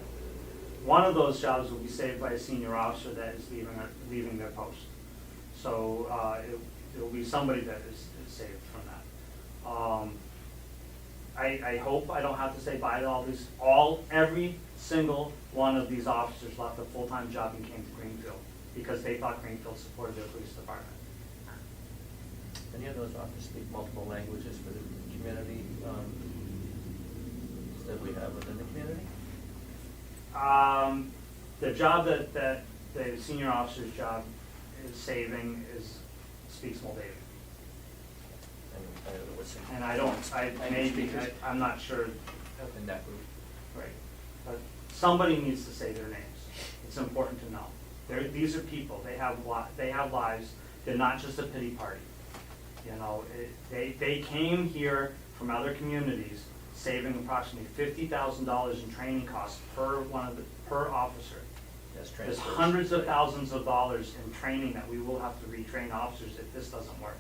One of those jobs will be saved by a senior officer that is leaving their post. So it will be somebody that is saved from that. I hope I don't have to say bye to every single one of these officers left a full-time job and came to Greenfield because they thought Greenfield supported their police department. Any of those officers speak multiple languages for the community that we have within the community? The job that the senior officer's job is saving speaks Moldavian. And I'm not sure. In that group. Right. But somebody needs to say their names. It's important to know. These are people. They have lives. They're not just a pity party. You know, they came here from other communities, saving approximately $50,000 in training costs per officer. There's hundreds of thousands of dollars in training that we will have to retrain officers if this doesn't work.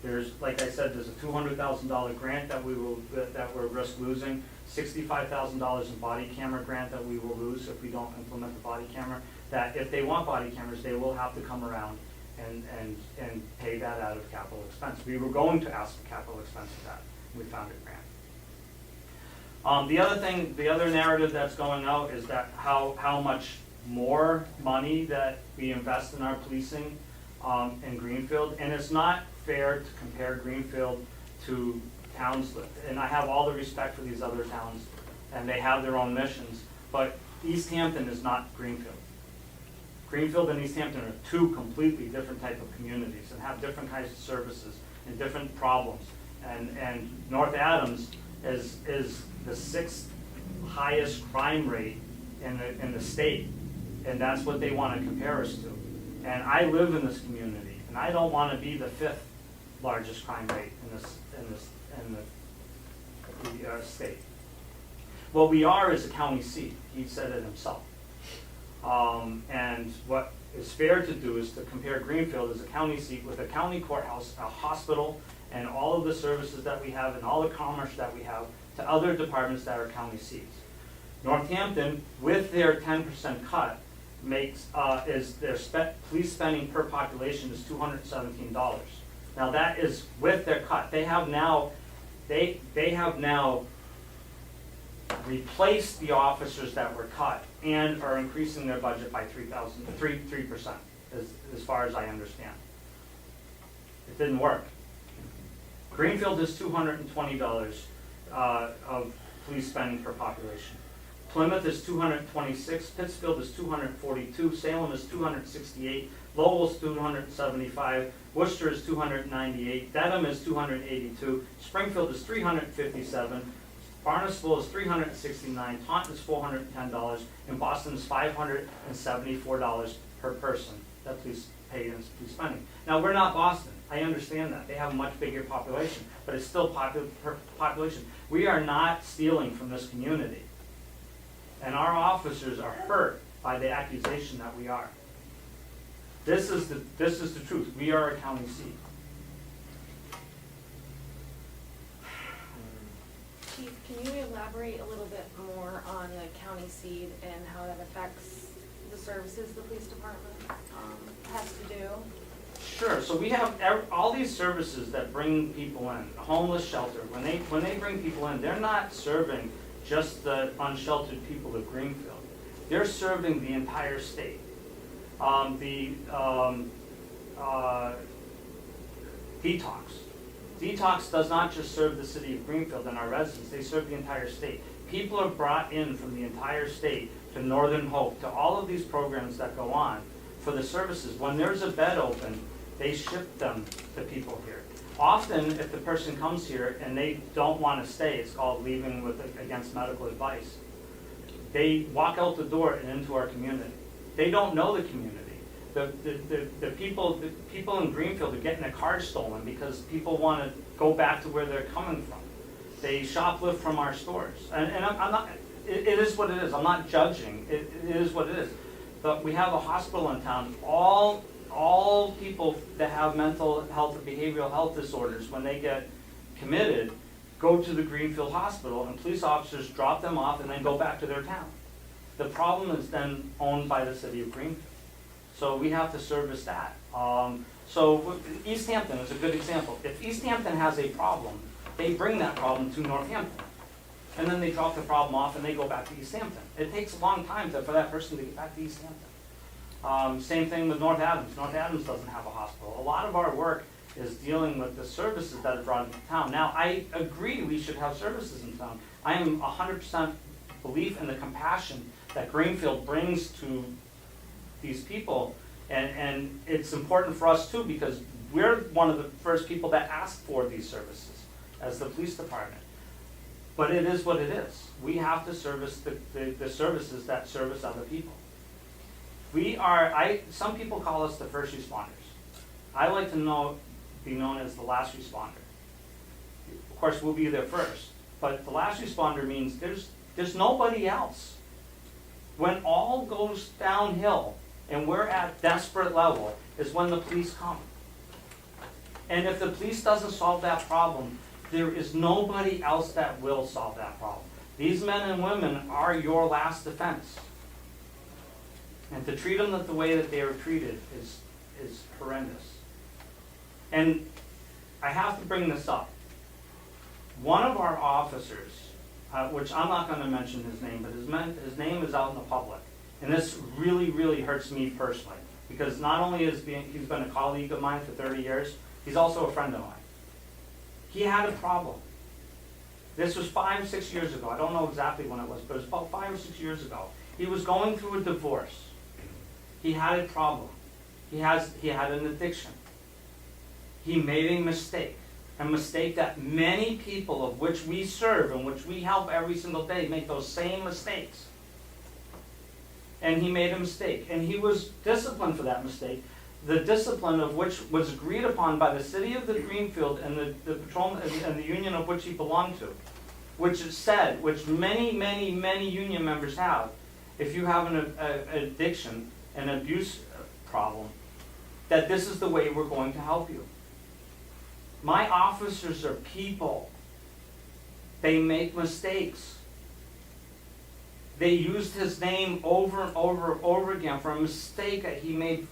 There's, like I said, there's a $200,000 grant that we're risk losing, $65,000 in body camera grant that we will lose if we don't implement the body camera. That if they want body cameras, they will have to come around and pay that out of capital expense. We were going to ask for capital expense for that. We found a grant. The other narrative that's going out is that how much more money that we invest in our policing in Greenfield, and it's not fair to compare Greenfield to towns, and I have all the respect for these other towns, and they have their own missions, but East Hampton is not Greenfield. Greenfield and East Hampton are two completely different type of communities and have different kinds of services and different problems. And North Adams is the 6th highest crime rate in the state, and that's what they want to compare us to. And I live in this community, and I don't want to be the 5th largest crime rate in the state. What we are is a county seat. He said it himself. And what is fair to do is to compare Greenfield as a county seat with a county courthouse, a hospital, and all of the services that we have and all the commerce that we have to other departments that are county seats. Northampton, with their 10% cut, police spending per population is $217. Now that is with their cut. They have now replaced the officers that were cut and are increasing their budget by 3%, as far as I understand. It didn't work. Greenfield is $220 of police spending per population. Plymouth is 226, Pittsfield is 242, Salem is 268, Lowell is 275, Worcester is 298, Dedham is 282, Springfield is 357, Barnstable is $369, Taunton is $410, and Boston is $574 per person that police pay in police spending. Now, we're not Boston. I understand that. They have a much bigger population, but it's still population. We are not stealing from this community. And our officers are hurt by the accusation that we are. This is the truth. We are a county seat. Chief, can you elaborate a little bit more on the county seat and how that affects the services the police department has to do? Sure. So we have all these services that bring people in. Homeless shelter. When they bring people in, they're not serving just the unsheltered people of Greenfield. They're serving the entire state. Detox. Detox does not just serve the city of Greenfield and our residents, they serve the entire state. People are brought in from the entire state to Northern Hope, to all of these programs that go on for the services. When there's a bed open, they ship them to people here. Often, if the person comes here and they don't want to stay, it's called leaving against medical advice. They walk out the door and into our community. They don't know the community. The people in Greenfield are getting their cars stolen because people want to go back to where they're coming from. They shoplift from our stores, and I'm not. It is what it is. I'm not judging. It is what it is. But we have a hospital in town. All all people that have mental health or behavioral health disorders, when they get committed, go to the Greenfield Hospital, and police officers drop them off and then go back to their town. The problem is then owned by the city of Greenfield. So we have to service that. So East Hampton is a good example. If East Hampton has a problem, they bring that problem to Northampton. And then they drop the problem off and they go back to East Hampton. It takes a long time for that person to get back to East Hampton. Same thing with North Adams. North Adams doesn't have a hospital. A lot of our work is dealing with the services that are brought into town. Now, I agree we should have services in town. I am 100% belief in the compassion that Greenfield brings to these people. And it's important for us too, because we're one of the first people that ask for these services as the police department. But it is what it is. We have to service the services that service other people. Some people call us the first responders. I like to be known as the last responder. Of course, we'll be there first, but the last responder means there's nobody else. When all goes downhill and we're at desperate level is when the police come. And if the police doesn't solve that problem, there is nobody else that will solve that problem. These men and women are your last defense. And to treat them the way that they are treated is horrendous. And I have to bring this up. One of our officers, which I'm not going to mention his name, but his name is out in the public. And this really, really hurts me personally. Because not only he's been a colleague of mine for 30 years, he's also a friend of mine. He had a problem. This was 5 or 6 years ago. I don't know exactly when it was, but it was about 5 or 6 years ago. He was going through a divorce. He had a problem. He had an addiction. He made a mistake that many people of which we serve and which we help every single day make those same mistakes. And he made a mistake, and he was disciplined for that mistake. The discipline of which was agreed upon by the city of the Greenfield and the patrol and the union of which he belonged to, which many, many, many union members have. If you have an addiction, an abuse problem, that this is the way we're going to help you. My officers are people. They make mistakes. They used his name over and over and over again for a mistake that he made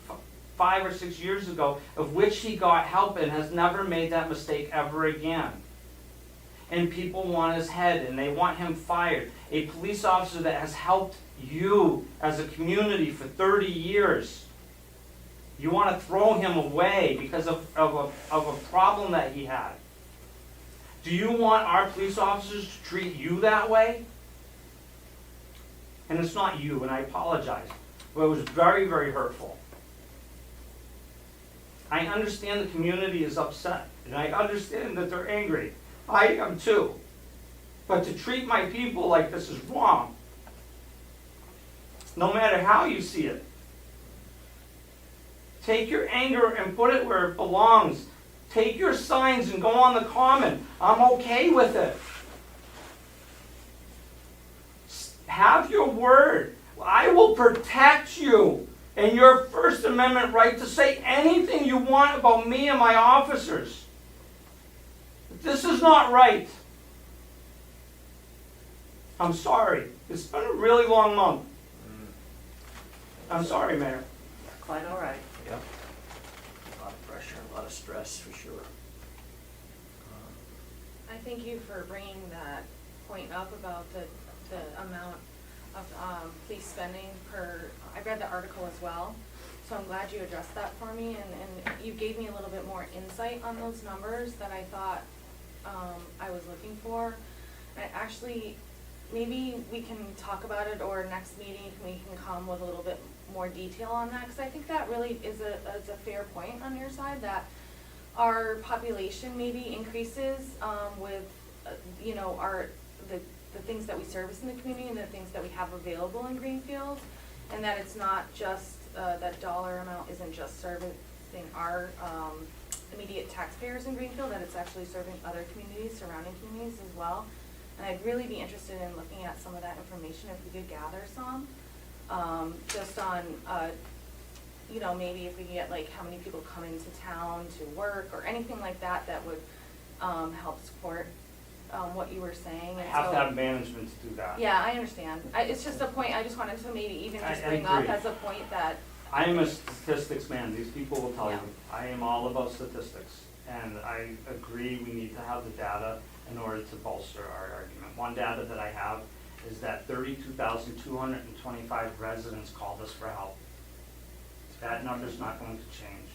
5 or 6 years ago, of which he got help and has never made that mistake ever again. And people want his head and they want him fired. A police officer that has helped you as a community for 30 years. You want to throw him away because of a problem that he had. Do you want our police officers to treat you that way? And it's not you, and I apologize, but it was very, very hurtful. I understand the community is upset, and I understand that they're angry. I am too. But to treat my people like this is wrong, no matter how you see it. Take your anger and put it where it belongs. Take your signs and go on the common. I'm okay with it. Have your word. I will protect you and your First Amendment right to say anything you want about me and my officers. This is not right. I'm sorry. It's been a really long month. I'm sorry, Mayor. Quite all right. Yep. A lot of pressure, a lot of stress for sure. I thank you for bringing that point up about the amount of police spending per, I read the article as well, so I'm glad you addressed that for me, and you gave me a little bit more insight on those numbers that I thought I was looking for. And actually, maybe we can talk about it, or next meeting we can come with a little bit more detail on that, because I think that really is a fair point on your side, that our population maybe increases with the things that we service in the community and the things that we have available in Greenfield, and that it's not just that dollar amount isn't just servicing our immediate taxpayers in Greenfield, that it's actually serving other communities, surrounding communities as well. And I'd really be interested in looking at some of that information if we could gather some, just on you know, maybe if we can get like how many people come into town to work or anything like that, that would, help support, what you were saying. I And have so- to have management to do that. Yeah, I understand. It's just a point, I just wanted to maybe even just I bring up agree. as a point that, I am a statistics man, these people will tell you. Yeah. I am all about statistics, and I agree we need to have the data in order to bolster our argument. One data that I have is that 32,225 residents called us for help. That number's not going to change.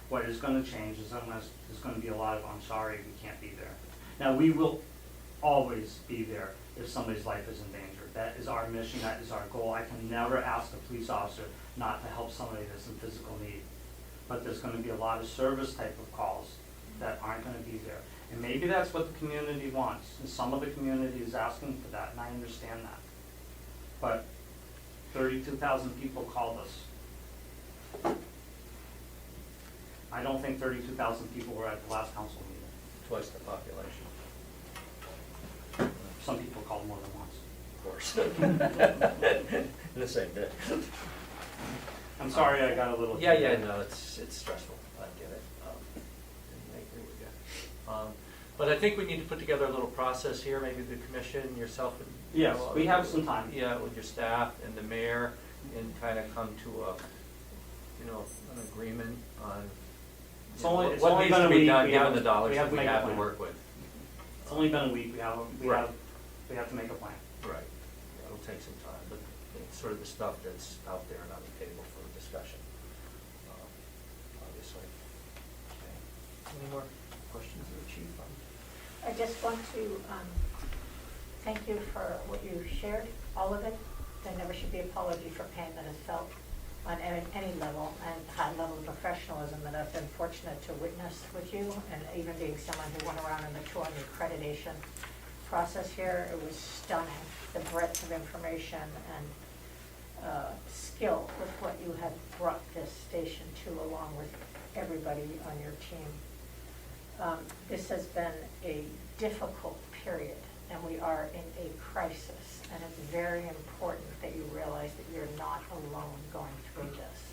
What is going to change is unless there's going to be a lot of, I'm sorry, we can't be there. Now, we will always be there if somebody's life is in danger. That is our mission, that is our goal. I can never ask a police officer not to help somebody that's in physical need. But there's gonna be a lot of service type of calls that aren't gonna be there. And maybe that's what the community wants, and some of the community is asking for that, and I understand that. But 32,000 people called us. I don't think 32,000 people were at the last council meeting. Twice the population, Some people called more than once. of course. In the same day. I'm sorry I got a little. Yeah, no, it's stressful, I get it, and I agree with you. But I think we need to put together a little process here, maybe the commission, yourself and. Yes, we have some time. Yeah, with your staff and the mayor, and kind of come to a, an agreement on. It's only what needs been to a be week. done, We given have- the dollars we have that to we make a have to plan. work with. It's only been a week, we have Right. to make a plan. Right, it'll take some time, but it's sort of the stuff that's out there and on the table for discussion, obviously. Okay. Any more questions of the chief? I just want to thank you for what you shared, all of it. There never should be apology for pain that is felt on any level, and high level of professionalism that I've been fortunate to witness with you, and even being someone who went around and the tour on the accreditation process here. It was stunning, the breadth of information and skill with what you have brought this station to, along with everybody on your team. This has been a difficult period, and we are in a crisis, and it's very important that you realize that you're not alone going through this.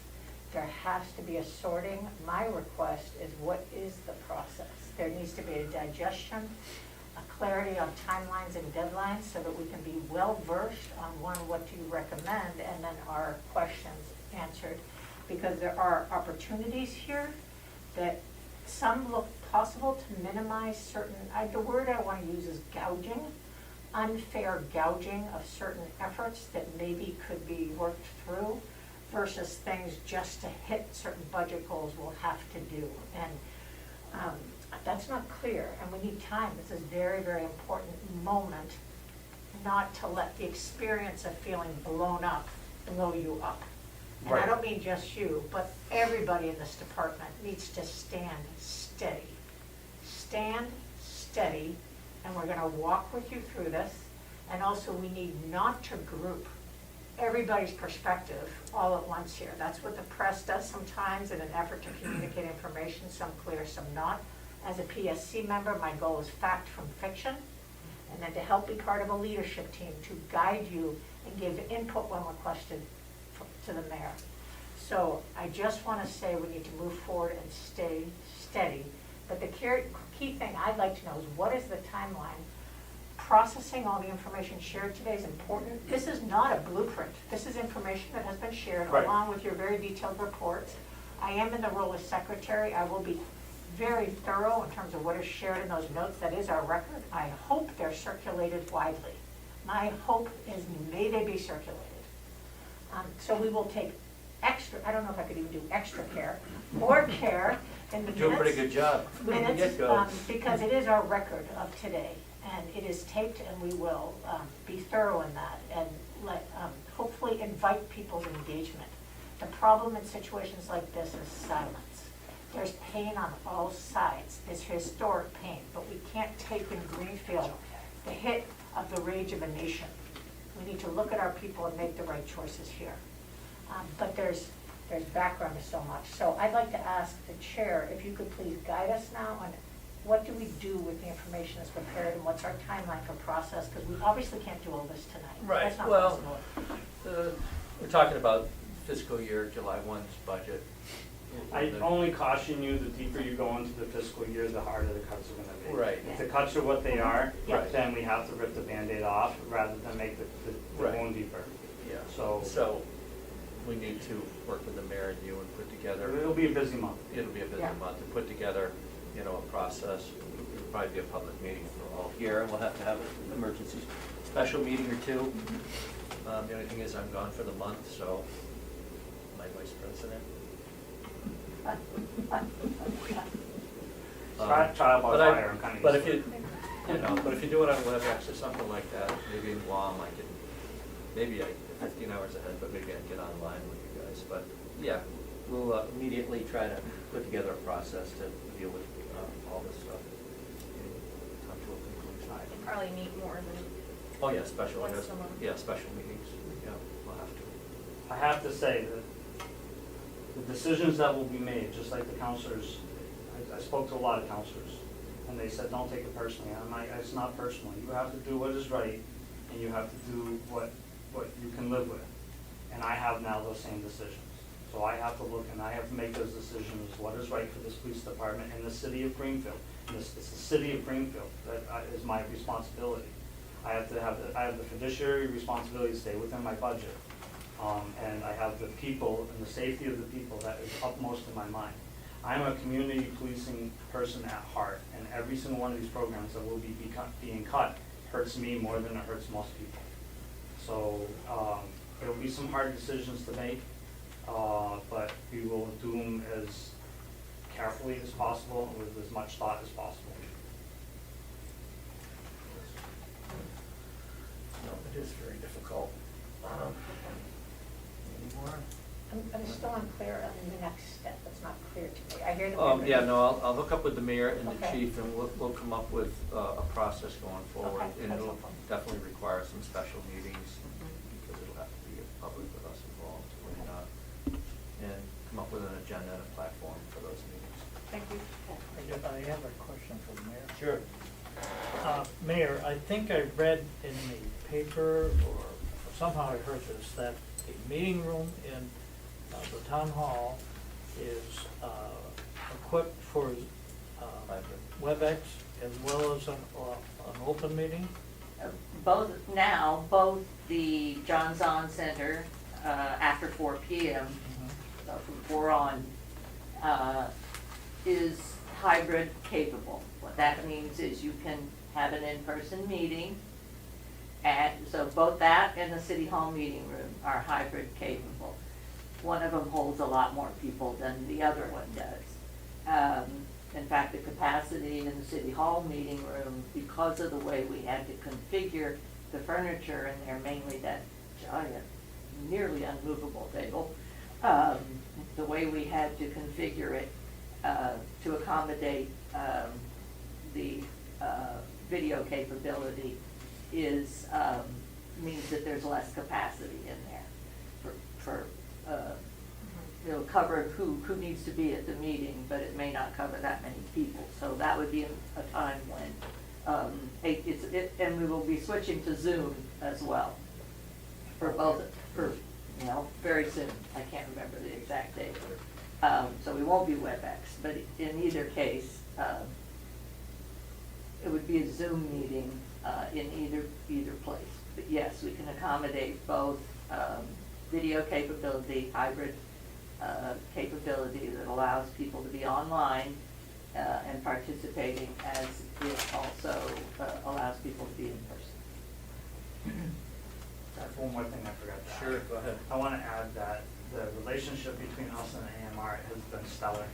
There has to be a sorting. My request is, what is the process? There needs to be a digestion, a clarity on timelines and deadlines, so that we can be well-versed on, one, what do you recommend, and then our questions answered. Because there are opportunities here that some look possible to minimize certain, the word I want to use is gouging, unfair gouging of certain efforts that maybe could be worked through, versus things just to hit certain budget goals we'll have to do. And that's not clear, and we need time. This is a very, very important moment, not to let the experience of feeling blown up blow you up. And I Right. don't mean just you, but everybody in this department needs to stand steady. Stand steady, and we're gonna walk with you through this. And also, we need not to group everybody's perspective all at once here. That's what the press does sometimes in an effort to communicate information, some clear, some not. As a PSC member, my goal is fact from fiction, and then to help be part of a leadership team to guide you and give input when requested to the mayor. So I just want to say we need to move forward and stay steady. But the key thing I'd like to know is, what is the timeline? Processing all the information shared today is important. This is not a blueprint. This is information that has been shared Right. along with your very detailed reports. I am in the role as secretary. I will be very thorough in terms of what is shared in those notes. That is our record. I hope they're circulated widely. My hope is, may they be circulated. So we will take extra, I don't know if I could even do extra care, more care in the minutes. Do a pretty good job from the Minutes, get-go. because it is our record of today, and it is taped, and we will be thorough in that, and hopefully invite people's engagement. The problem in situations like this is silence. There's pain on all sides. There's historic pain, but we can't take in Greenfield the hit of the rage of a nation. We need to look at our people and make the right choices here. But there's background to so much. So I'd like to ask the chair if you could please guide us now on what do we do with the information that's prepared, and what's our timeline for process? Because we obviously can't do all this tonight. Right, That's not well, possible. We're talking about fiscal year, July 1's budget. I only caution you, the deeper you go into the fiscal year, the harder the cuts are gonna be. Right. If the cuts are what they are, Right. then we have to rip the Band-Aid off rather than make the Right. wound deeper. Yeah, So- so we need to work with the mayor and you and put together, It'll be a busy month. it'll be a busy Yeah. month, to put together, a process. It'll probably be a public meeting for all here, and we'll have to have an emergency special meeting or two. The only thing is I'm gone for the month, so my vice president. Trial by But I- fire, I'm kinda But used if to you, but if you do it on WebEx or something like that, maybe in Guam, I can, maybe 15 hours ahead, but maybe I can get online with you guys. But yeah, we'll immediately try to put together a process to deal with all this stuff. And come to a conclusion. I can probably meet more than, Oh, yeah, special, I Once guess, a month. yeah, special meetings, yeah, we'll have to. I have to say that the decisions that will be made, just like the counselors, I spoke to a lot of counselors, and they said, don't take it personally. I'm like, it's not personal. You have to do what is right, and you have to do what you can live with. And I have now those same decisions. So I have to look and I have to make those decisions, what is right for this police department in the city of Greenfield. And it's the city of Greenfield that is my responsibility. I have the fiduciary responsibility to stay within my budget. And I have the people and the safety of the people that is upmost in my mind. I'm a community policing person at heart, and every single one of these programs that will be being cut hurts me more than it hurts most people. So there will be some hard decisions to make, but we will do them as carefully as possible, with as much thought as possible. No, it is very difficult. Any more? I'm still unclear on the next step, it's not clear to me. I hear that we're. Yeah, no, I'll hook up with the mayor and the Okay. chief, and we'll come up with a process going forward. Okay, And that's it'll helpful. definitely require some special meetings, because it'll have to be public with us involved, and come up with an agenda and a platform for those meetings. Thank you. I have a question for the mayor. Sure. Mayor, I think I read in the paper, or somehow I heard this, that the meeting room in the town hall is equipped for WebEx as well as an open meeting? Both the John Zahn Center, after 4 PM, so from 4 on, is hybrid capable. What that means is you can have an in-person meeting, and so both that and the city hall meeting room are hybrid capable. One of them holds a lot more people than the other one does. In fact, the capacity in the city hall meeting room, because of the way we had to configure the furniture in there, mainly that giant, nearly unmovable table, the way we had to configure it to accommodate the video capability means that there's less capacity in there for it'll cover who needs to be at the meeting, but it may not cover that many people. So that would be a time when and we will be switching to Zoom as well for both, very soon. I can't remember the exact date. So we won't be WebEx, but in either case, it would be a Zoom meeting in either place. But yes, we can accommodate both video capability, hybrid capability that allows people to be online and participating, as it also allows people to be in person. That's one more thing I forgot to add. Sure, go ahead. I want to add that the relationship between us and AMR has been stellar.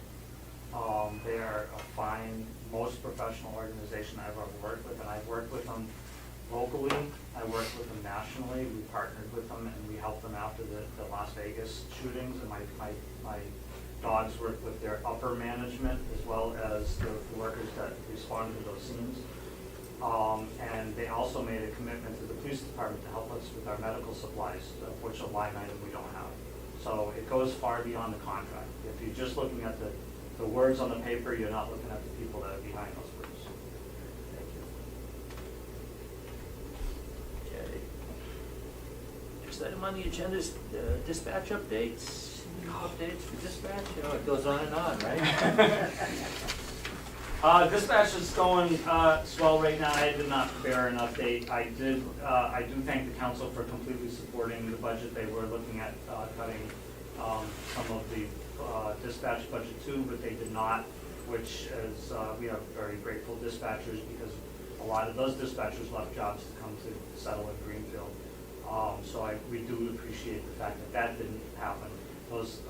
They are a fine, most professional organization I've ever worked with, and I've worked with them locally, I worked with them nationally, we partnered with them, and we helped them after the Las Vegas shootings, and my dogs worked with their upper management as well as the workers that responded to those scenes. And they also made a commitment to the police department to help us with our medical supplies, of which a line item we don't have. So it goes far beyond the contract. If you're just looking at the words on the paper, you're not looking at the people that are behind those words. Thank you. Okay. Next item on the agenda is dispatch updates. Updates for dispatch, you know, it goes on and on, right? Dispatch is going swell right now. I did not prepare an update. I do thank the council for completely supporting the budget. They were looking at cutting some of the dispatch budget too, but they did not, which is, we have very grateful dispatchers because a lot of those dispatchers left jobs to come to settle in Greenfield. So we do appreciate the fact that that didn't happen. Those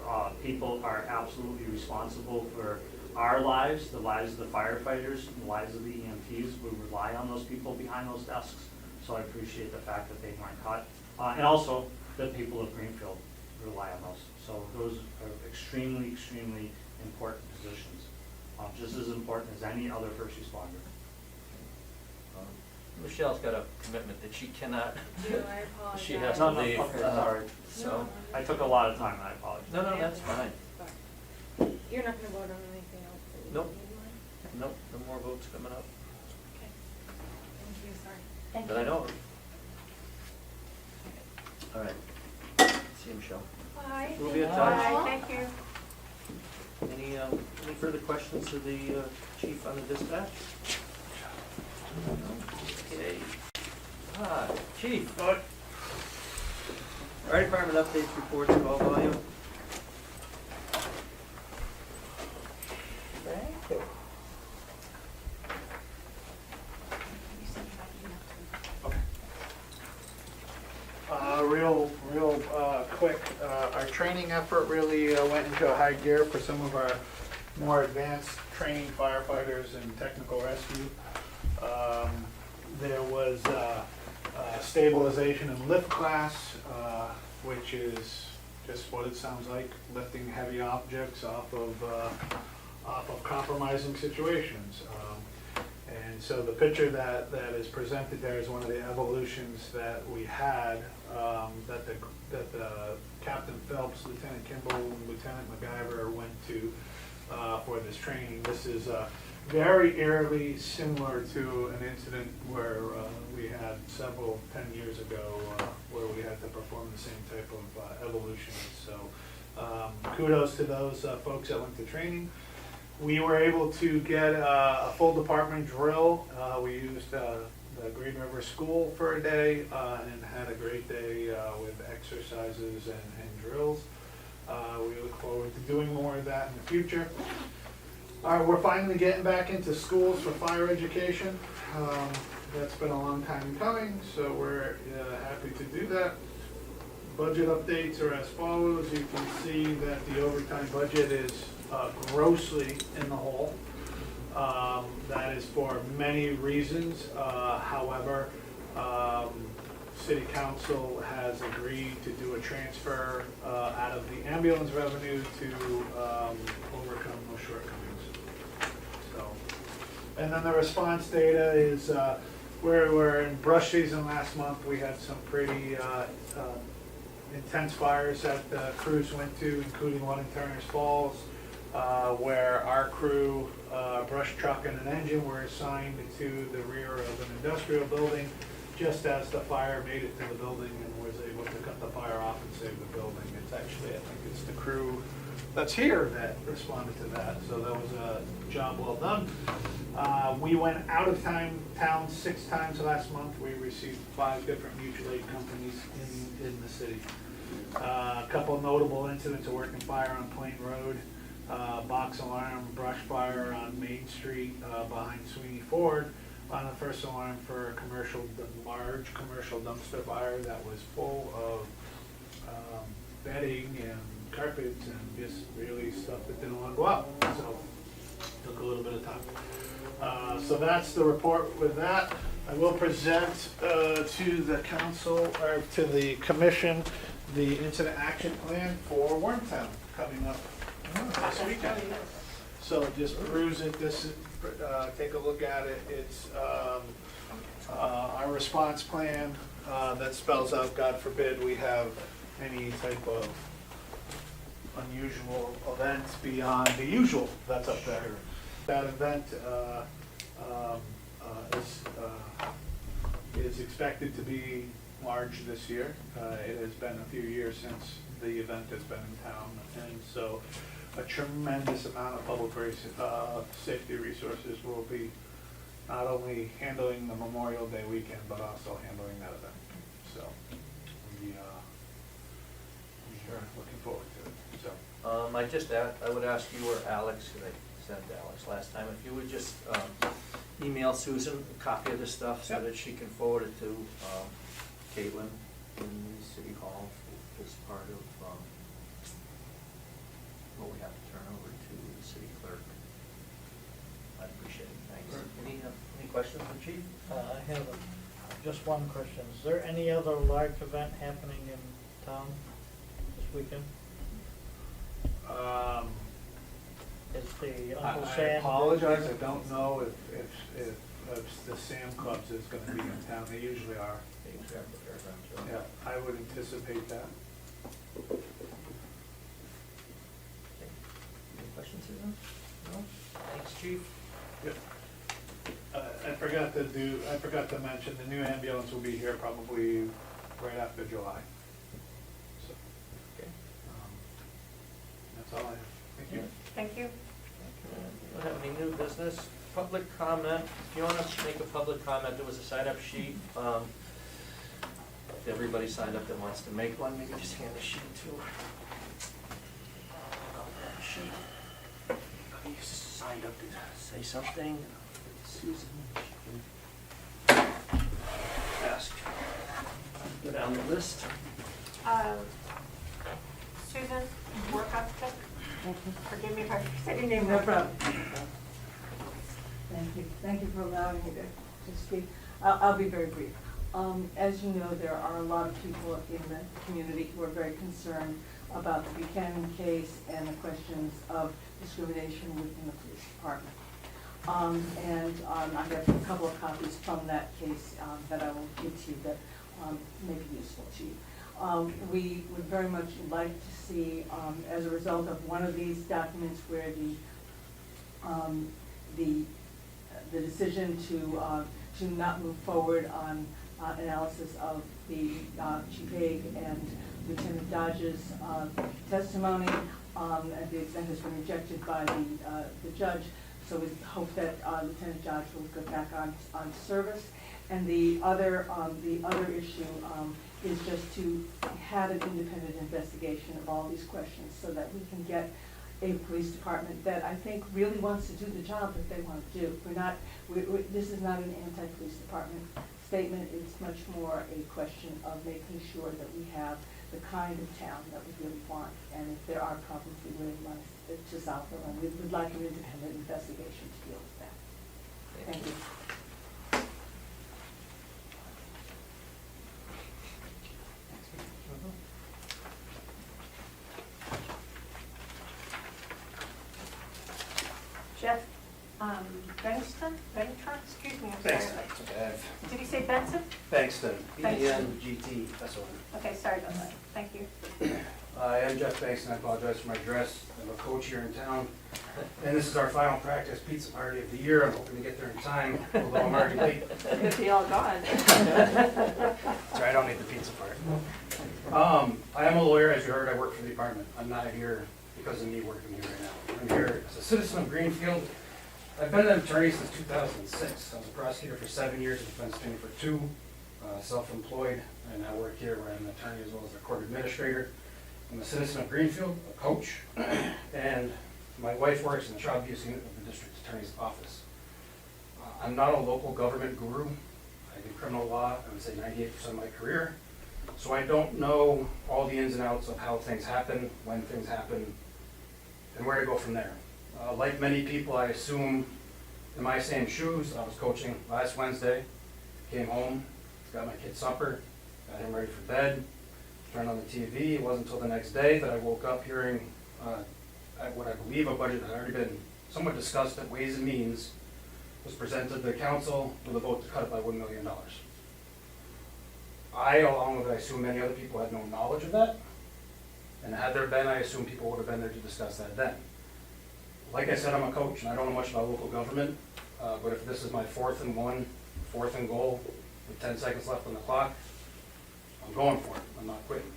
people are absolutely responsible for our lives, the lives of the firefighters, the lives of the EMTs. We rely on those people behind those desks. So I appreciate the fact that they weren't cut. And also the people of Greenfield rely on those. So those are extremely, extremely important positions. Just as important as any other first responder. Michelle's got a commitment that she cannot, I apologize. she has to No, no, leave. okay, sorry. So, I took a lot of time and I apologize. no, that's fine. You're not gonna vote on anything else? that you Nope. need, Mike? Nope, no more votes coming up Okay. Thank you, sorry. Thank that I you. know of. All right. See you, Michelle. Bye. We'll be in Bye. touch. Bye, thank you. Any further questions of the chief on the dispatch? Okay. Chief. Fire department updates, reports, call volume. Thank you. Real quick, our training effort really went into a high gear for some of our more advanced trained firefighters in technical rescue. There was stabilization and lift class, which is just what it sounds like, lifting heavy objects off of compromising situations. And so the picture that is presented there is one of the evolutions that we had, that the Captain Phelps, Lieutenant Kimball, and Lieutenant MacGyver went to for this training. This is very eerily similar to an incident where we had 10 years ago, where we had to perform the same type of evolution. So kudos to those folks that went to training. We were able to get a full department drill. We used the Green River School for a day and had a great day with exercises and drills. We look forward to doing more of that in the future. We're finally getting back into schools for fire education. That's been a long time coming, so we're happy to do that. Budget updates are as follows. You can see that the overtime budget is grossly in the hole. That is for many reasons. However, City Council has agreed to do a transfer out of the ambulance revenue to overcome those shortcomings. So, and then the response data is we're in brush season last month. We had some pretty intense fires that the crews went to, including one in Turner's Falls, where our crew, brush truck and an engine were assigned to the rear of an industrial building just as the fire made it to the building and was able to cut the fire off and save the building. It's actually, I think it's the crew that's here that responded to that, so that was a job well done. We went out of town 6 times last month. We received 5 different mutual aid companies in the city. A couple of notable incidents: a working fire on Plain Road, box alarm brush fire on Main Street behind Sweeney Ford, on the first alarm for a large commercial dumpster fire that was full of bedding and carpets and just really stuff that didn't want to go out. So took a little bit of time. So that's the report with that. I will present to the council, or to the commission, the incident action plan for Wormtown coming up this weekend. So just peruse it, take a look at it. It's our response plan that spells out, God forbid, we have any type of unusual events beyond the usual that's up there. That event is expected to be large this year. It has been a few years since the event has been in town, and so a tremendous amount of public safety resources will be not only handling the Memorial Day weekend, but also handling that event. So we are looking forward to it. So I would ask you or Alex, because I sent Alex last time, if you would just email Susan a copy of this stuff so Yep. that she can forward it to Caitlin in City Hall as part of what we have to turn over to the city clerk. I'd appreciate it, thanks. Any questions for Chief? I have just one question. Is there any other large event happening in town this weekend? Is the Uncle I Sam? apologize, I don't know if the Sam Clubs is gonna be in town, they usually are. Yeah, I would anticipate that. Any questions, Susan? No? Thanks, Chief. Yep. I forgot to mention, the new ambulance will be here probably right after July. So, Okay. that's all I have. Thank you. Thank you. We don't have any new business. Public comment, if you want to make a public comment, there was a sign-up sheet. If everybody signed up that wants to make one, maybe just hand the sheet to sheet. You signed up to say something. Susan, she can ask. Go down the list. Susan, work up check. Forgive me if I said your name No wrong. problem. Thank you for allowing me to speak. I'll be very brief. As you know, there are a lot of people in the community who are very concerned about the Buchanan case and the questions of discrimination within the police department. I have a couple of copies from that case that I will give to you that may be useful to you. We would very much like to see, as a result of one of these documents where the decision to not move forward on analysis of the Chief Hague and Lieutenant Dodge's testimony, that has been rejected by the judge. So we hope that Lieutenant Dodge will go back on service. And the other issue is just to have an independent investigation of all these questions so that we can get a police department that I think really wants to do the job that they want to do. This is not an anti-police department statement. It's much more a question of making sure that we have the kind of town that we really want. And if there are problems, we really want to solve them. And we would like an independent investigation to deal with that. Thank you. Jeff, Benston, excuse me, I'm sorry. Did you say Benson? Bankston, Bankston. B-E-N-G-T, that's all. Okay, sorry about that. Thank you. I am Jeff Bankston, I apologize for my dress. I'm a coach here in town. And this is our final practice pizza party of the year. I'm hoping to get there in time, although I'm already late. Could be all gone. Sorry, I don't need the pizza part. I am a lawyer, as you heard, I work for the department. I'm not here because of me working here right now. I'm here as a citizen of Greenfield. I've been an attorney since 2006. I was a prosecutor for 7 years, a defense attorney for 2, self-employed, and I work here where I'm an attorney as well as a court administrator. I'm a citizen of Greenfield, a coach, and my wife works in the child abuse unit of the district attorney's office. I'm not a local government guru. I do criminal law, I would say 98% of my career. So I don't know all the ins and outs of how things happen, when things happen, and where to go from there. Like many people, I assume in my same shoes. I was coaching last Wednesday, came home, got my kid supper, got him ready for bed, turned on the TV. It wasn't until the next day that I woke up hearing what I believe a budget that had already been somewhat discussed at Ways and Means was presented to the council with a vote to cut it by $1 million. I, along with I assume many other people, had no knowledge of that. And had there been, I assume people would have been there to discuss that then. Like I said, I'm a coach, and I don't know much about local government, but if this is my 4th and 1, 4th and goal, with 10 seconds left on the clock, I'm going for it, I'm not quitting.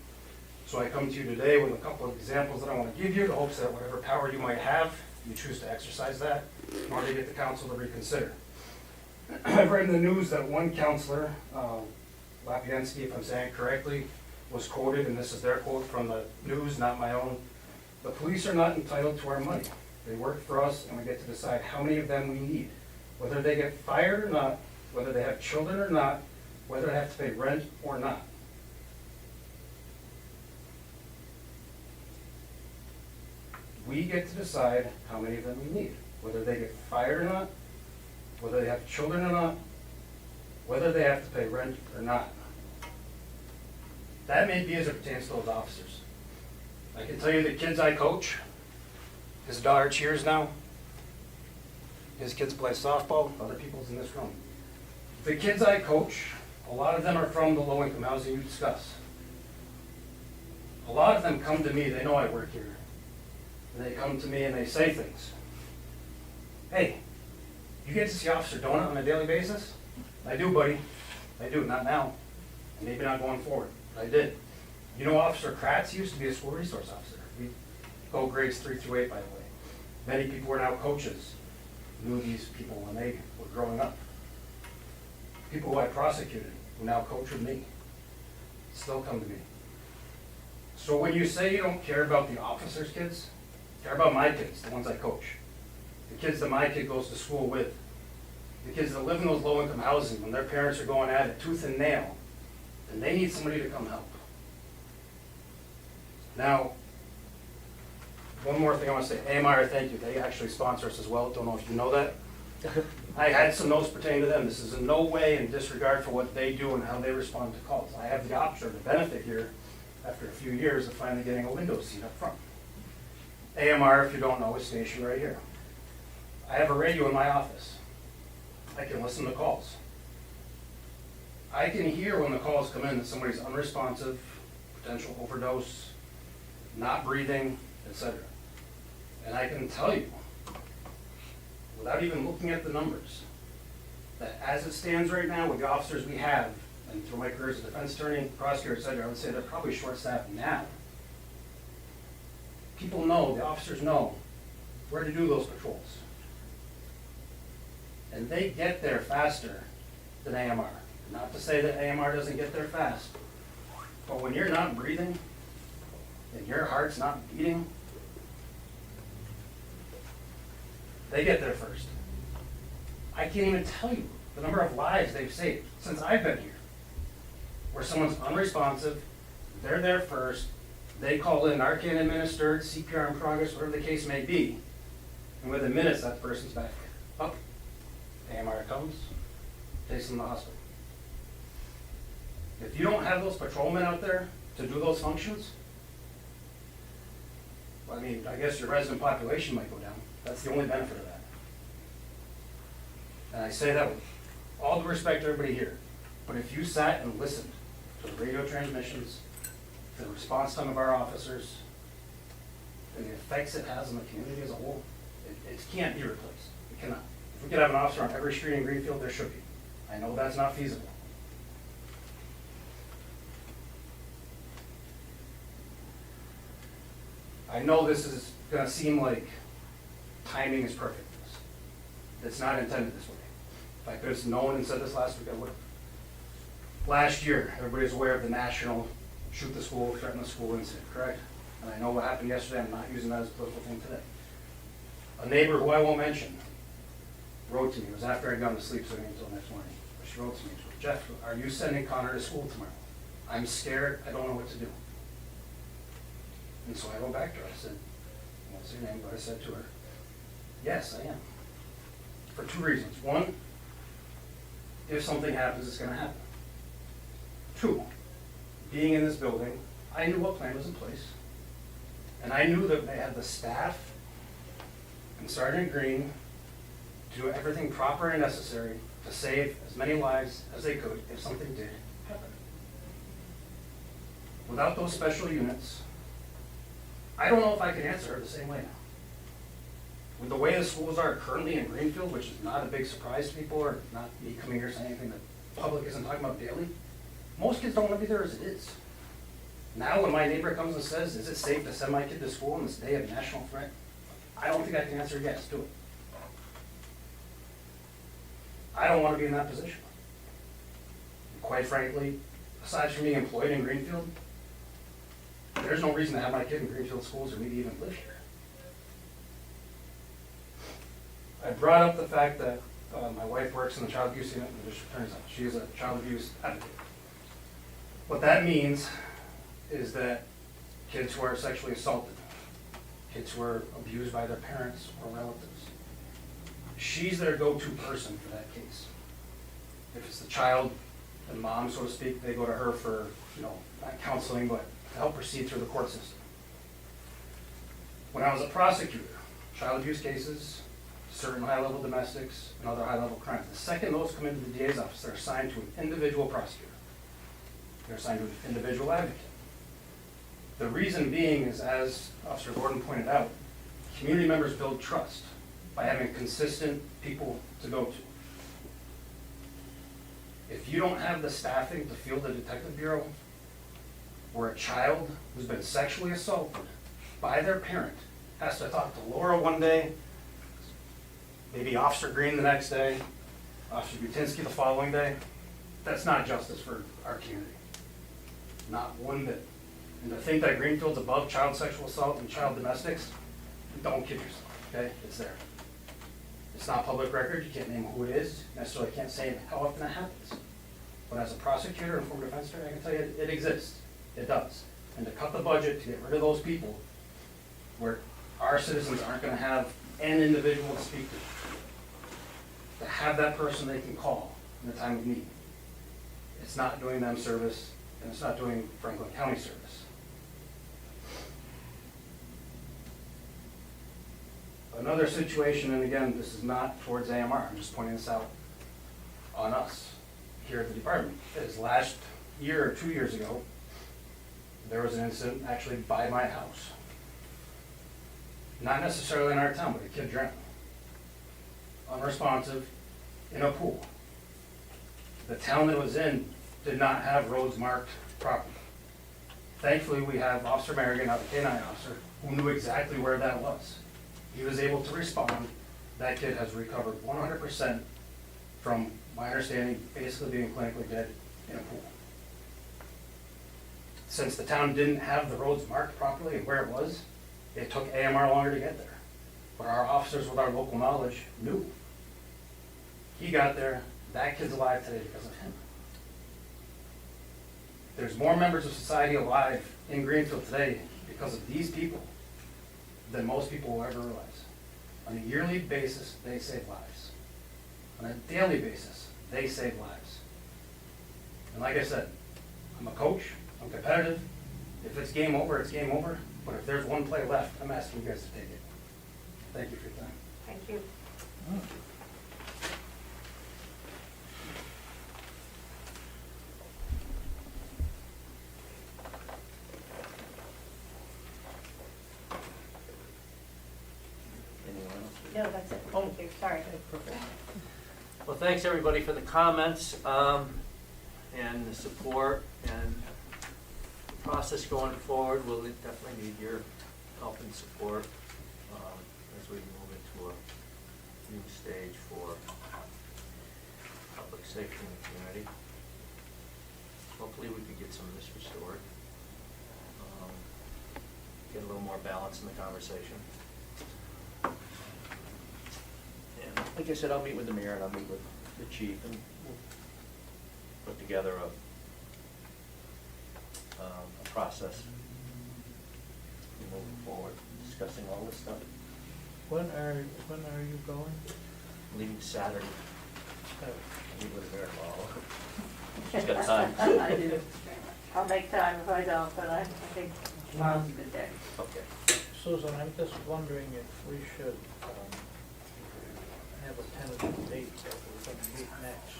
So I come to you today with a couple of examples that I want to give you, in hopes that whatever power you might have, you choose to exercise that in order to get the council to reconsider. I've read in the news that one counselor, Lapiensky, if I'm saying it correctly, was quoted, and this is their quote from the news, not my own: "The police are not entitled to our money. They work for us, and we get to decide how many of them we need. Whether they get fired or not, whether they have children or not, whether they have to pay rent or not." We get to decide how many of them we need, whether they get fired or not, whether they have children or not, whether they have to pay rent or not. That may be as it pertains to those officers. I can tell you the kids I coach, his daughter cheers now, his kids play softball, other people's in this room. The kids I coach, a lot of them are from the low-income housing you discuss. A lot of them come to me, they know I work here. And they come to me and they say things. "Hey, you get to see Officer Donut on a daily basis?" "I do, buddy. I do, not now. And maybe not going forward. I did." "You know Officer Kratz? He used to be a school resource officer. We go grades 3 through 8, by the way. Many people are now coaches, knew these people when they were growing up. People who I prosecuted, who now coach with me, still come to me." So when you say you don't care about the officers' kids, care about my kids, the ones I coach. The kids that my kid goes to school with. The kids that live in those low-income housing, when their parents are going at it tooth and nail, then they need somebody to come help. Now, one more thing I want to say. AMR, thank you. They actually sponsor us as well. Don't know if you know that. I had some notes pertaining to them. This is in no way in disregard for what they do and how they respond to calls. I have the option, the benefit here, after a few years, of finally getting a window seat up front. AMR, if you don't know, is stationed right here. I have a radio in my office. I can listen to calls. I can hear when the calls come in that somebody's unresponsive, potential overdose, not breathing, etc. And I can tell you, without even looking at the numbers, that as it stands right now with the officers we have, and through my career as a defense attorney, prosecutor, etc., I would say they're probably short-staffed now. People know, the officers know, where to do those patrols. And they get there faster than AMR. Not to say that AMR doesn't get there fast, but when you're not breathing, and your heart's not beating, they get there first. I can't even tell you the number of lives they've saved since I've been here, where someone's unresponsive, they're there first, they call in Narcan administered, CPR in progress, whatever the case may be, and within minutes that person's back up. AMR comes, takes them to the hospital. If you don't have those patrolmen out there to do those functions, I mean, I guess your resident population might go down. That's the only benefit of that. And I say that with all the respect to everybody here. But if you sat and listened to the radio transmissions, to the response time of our officers, and the effects it has on the community as a whole, it can't be replaced. It cannot. If we could have an officer on every street in Greenfield, there should be. I know that's not feasible. I know this is going to seem like timing is perfect for this. It's not intended this way. If I could have known and said this last week, I would have. Last year, everybody's aware of the national shoot the school, threaten the school incident, correct? And I know what happened yesterday. I'm not using that as a political thing today. A neighbor who I won't mention wrote to me. It was after I'd gone to sleep, so I didn't until next morning. But she wrote to me, she said, "Jeff, are you sending Connor to school tomorrow? I'm scared. I don't know what to do." And so I wrote back to her. I said, "What's her name?" But I said to her, "Yes, I am." For two reasons. One, if something happens, it's going to happen. Two, being in this building, I knew what plan was in place. And I knew that they had the staff and Sergeant Green to do everything proper and necessary to save as many lives as they could if something did happen. Without those special units, I don't know if I can answer her the same way now. With the way the schools are currently in Greenfield, which is not a big surprise to people, or not me coming here saying anything that the public isn't talking about daily, Most kids don't want to be there as it is. Now when my neighbor comes and says, is it safe to send my kid to school on this day of national threat? I don't think I can answer yes to it. I don't want to be in that position. Quite frankly, aside from being employed in Greenfield, there's no reason to have my kid in Greenfield schools or me to even live here. I brought up the fact that my wife works in the child abuse unit, and the district attorney's office. She is a child abuse advocate. What that means is that kids who are sexually assaulted, kids who are abused by their parents or relatives, she's their go-to person for that case. If it's the child and mom, so to speak, they go to her for, not counseling, but to help proceed through the court system. When I was a prosecutor, child abuse cases, certain high-level domestics, and other high-level crimes, the second those come into the DA's office, they're assigned to an individual prosecutor. They're assigned to an individual advocate. The reason being is, as Officer Gordon pointed out, community members build trust by having consistent people to go to. If you don't have the staffing to field the detective bureau, where a child who's been sexually assaulted by their parent has to talk to Laura one day, maybe Officer Green the next day, Officer Butinsky the following day, that's not justice for our community. Not one bit. And to think that Greenfield's above child sexual assault and child domestics, don't kid yourself, okay? It's there. It's not public record, you can't name who it is, necessarily can't say how often it happens. But as a prosecutor and former defense attorney, I can tell you it exists. It does. And to cut the budget, to get rid of those people, where our citizens aren't gonna have an individual to speak to have that person they can call in the time of need. It's not doing them service, and it's not doing Franklin County service. Another situation, and again, this is not towards AMR, I'm just pointing this out on us here at the department, is last year or 2 years ago, there was an incident actually by my house. Not necessarily in our town, but a kid drowned. Unresponsive, in a pool. The town that it was in did not have roads marked properly. Thankfully, we have Officer Merrigan, our K-9 officer, who knew exactly where that was. He was able to respond. That kid has recovered 100% from, my understanding, basically being clinically dead in a pool. Since the town didn't have the roads marked properly and where it was, it took AMR longer to get there. But our officers with our local knowledge knew. He got there, that kid's alive today because of him. There's more members of society alive in Greenfield today because of these people than most people will ever realize. On a yearly basis, they save lives. On a daily basis, they save lives. And like I said, I'm a coach, I'm competitive. If it's game over, it's game over. But if there's one play left, I'm asking you guys to take it. Thank you for your time. Thank you. Anyone else? No, that's it. Thank you. Sorry. Well, thanks everybody for the comments and the support and the process going forward. We'll definitely need your help and support as we move into a new stage for public safety in the community. Hopefully we could get some of this restored. Get a little more balance in the conversation. And like I said, I'll meet with the mayor and I'll meet with the chief and we'll put together a process moving forward, discussing all this stuff. When are you going? Leaving Saturday, Uh, meet with the mayor tomorrow. She's got time. I do. I'll make time if I don't, but I think tomorrow's a good day. Okay. Susan, I'm just wondering if we should have a tentative date that we're going to meet next.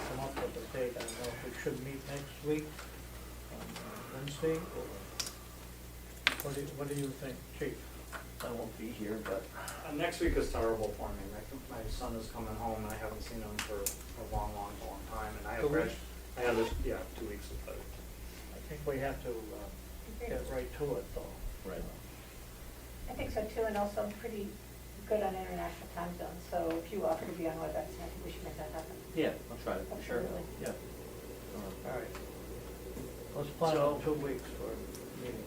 Come up with a date. I don't know if we should meet next week on Wednesday, or what do you think, Chief? I won't be here, but Next week is terrible for me. My son is coming home and I haven't seen him for a long time. And I have 2 weeks? I have this, yeah, 2 weeks of it. I think we have to get right to it, though. right. I think so too, and also pretty good on international time zones, so if you offer to be on WebEx, I think we should make that happen. Yeah, I'll try to, sure, Absolutely. yeah. All right. Let's plan So- on 2 weeks for a meeting.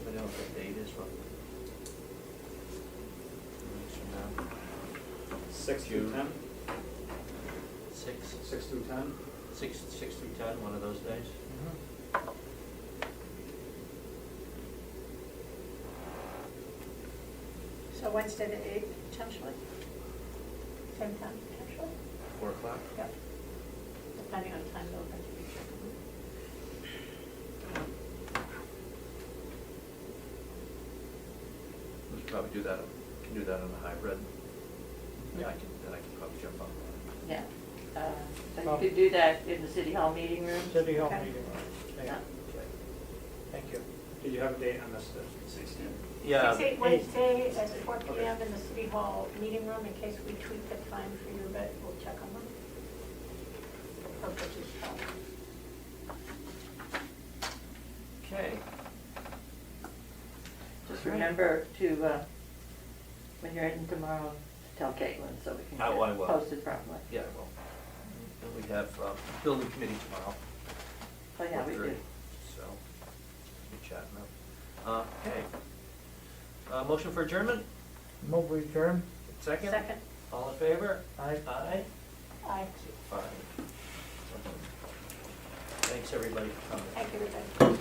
I don't know what the date is, roughly. 2 weeks from now. 6 through 10? 6 6 through 10? 6 through 10, one of those days. So Wednesday the 8th, potentially? Same time, potentially? 4 o'clock? Yep. Depending on time open. We could probably do that, can do that on a hybrid. Yeah, then I can probably jump on. Yeah. So you could do that in the city hall meeting room? City Hall Okay. meeting. Thank Yeah. you. Thank you. Did you have a date on this, 16th? Yeah. 6/8 Wednesday at 4 PM in the City Hall meeting room, in case we tweak the time for you, but we'll check on them. For purchase. Okay. Just remember to, when you're in tomorrow, to tell Caitlin so we can Oh, I get will. posted properly. Yeah, well, and we have building committee tomorrow. Oh, yeah, we 4:30, do. So, we're chatting up. Okay. Motion for adjournment? Move adjourn. Second? Second. All in favor? Aye. Aye. Aye. 5. Thanks, everybody, for coming. Thank you, everybody.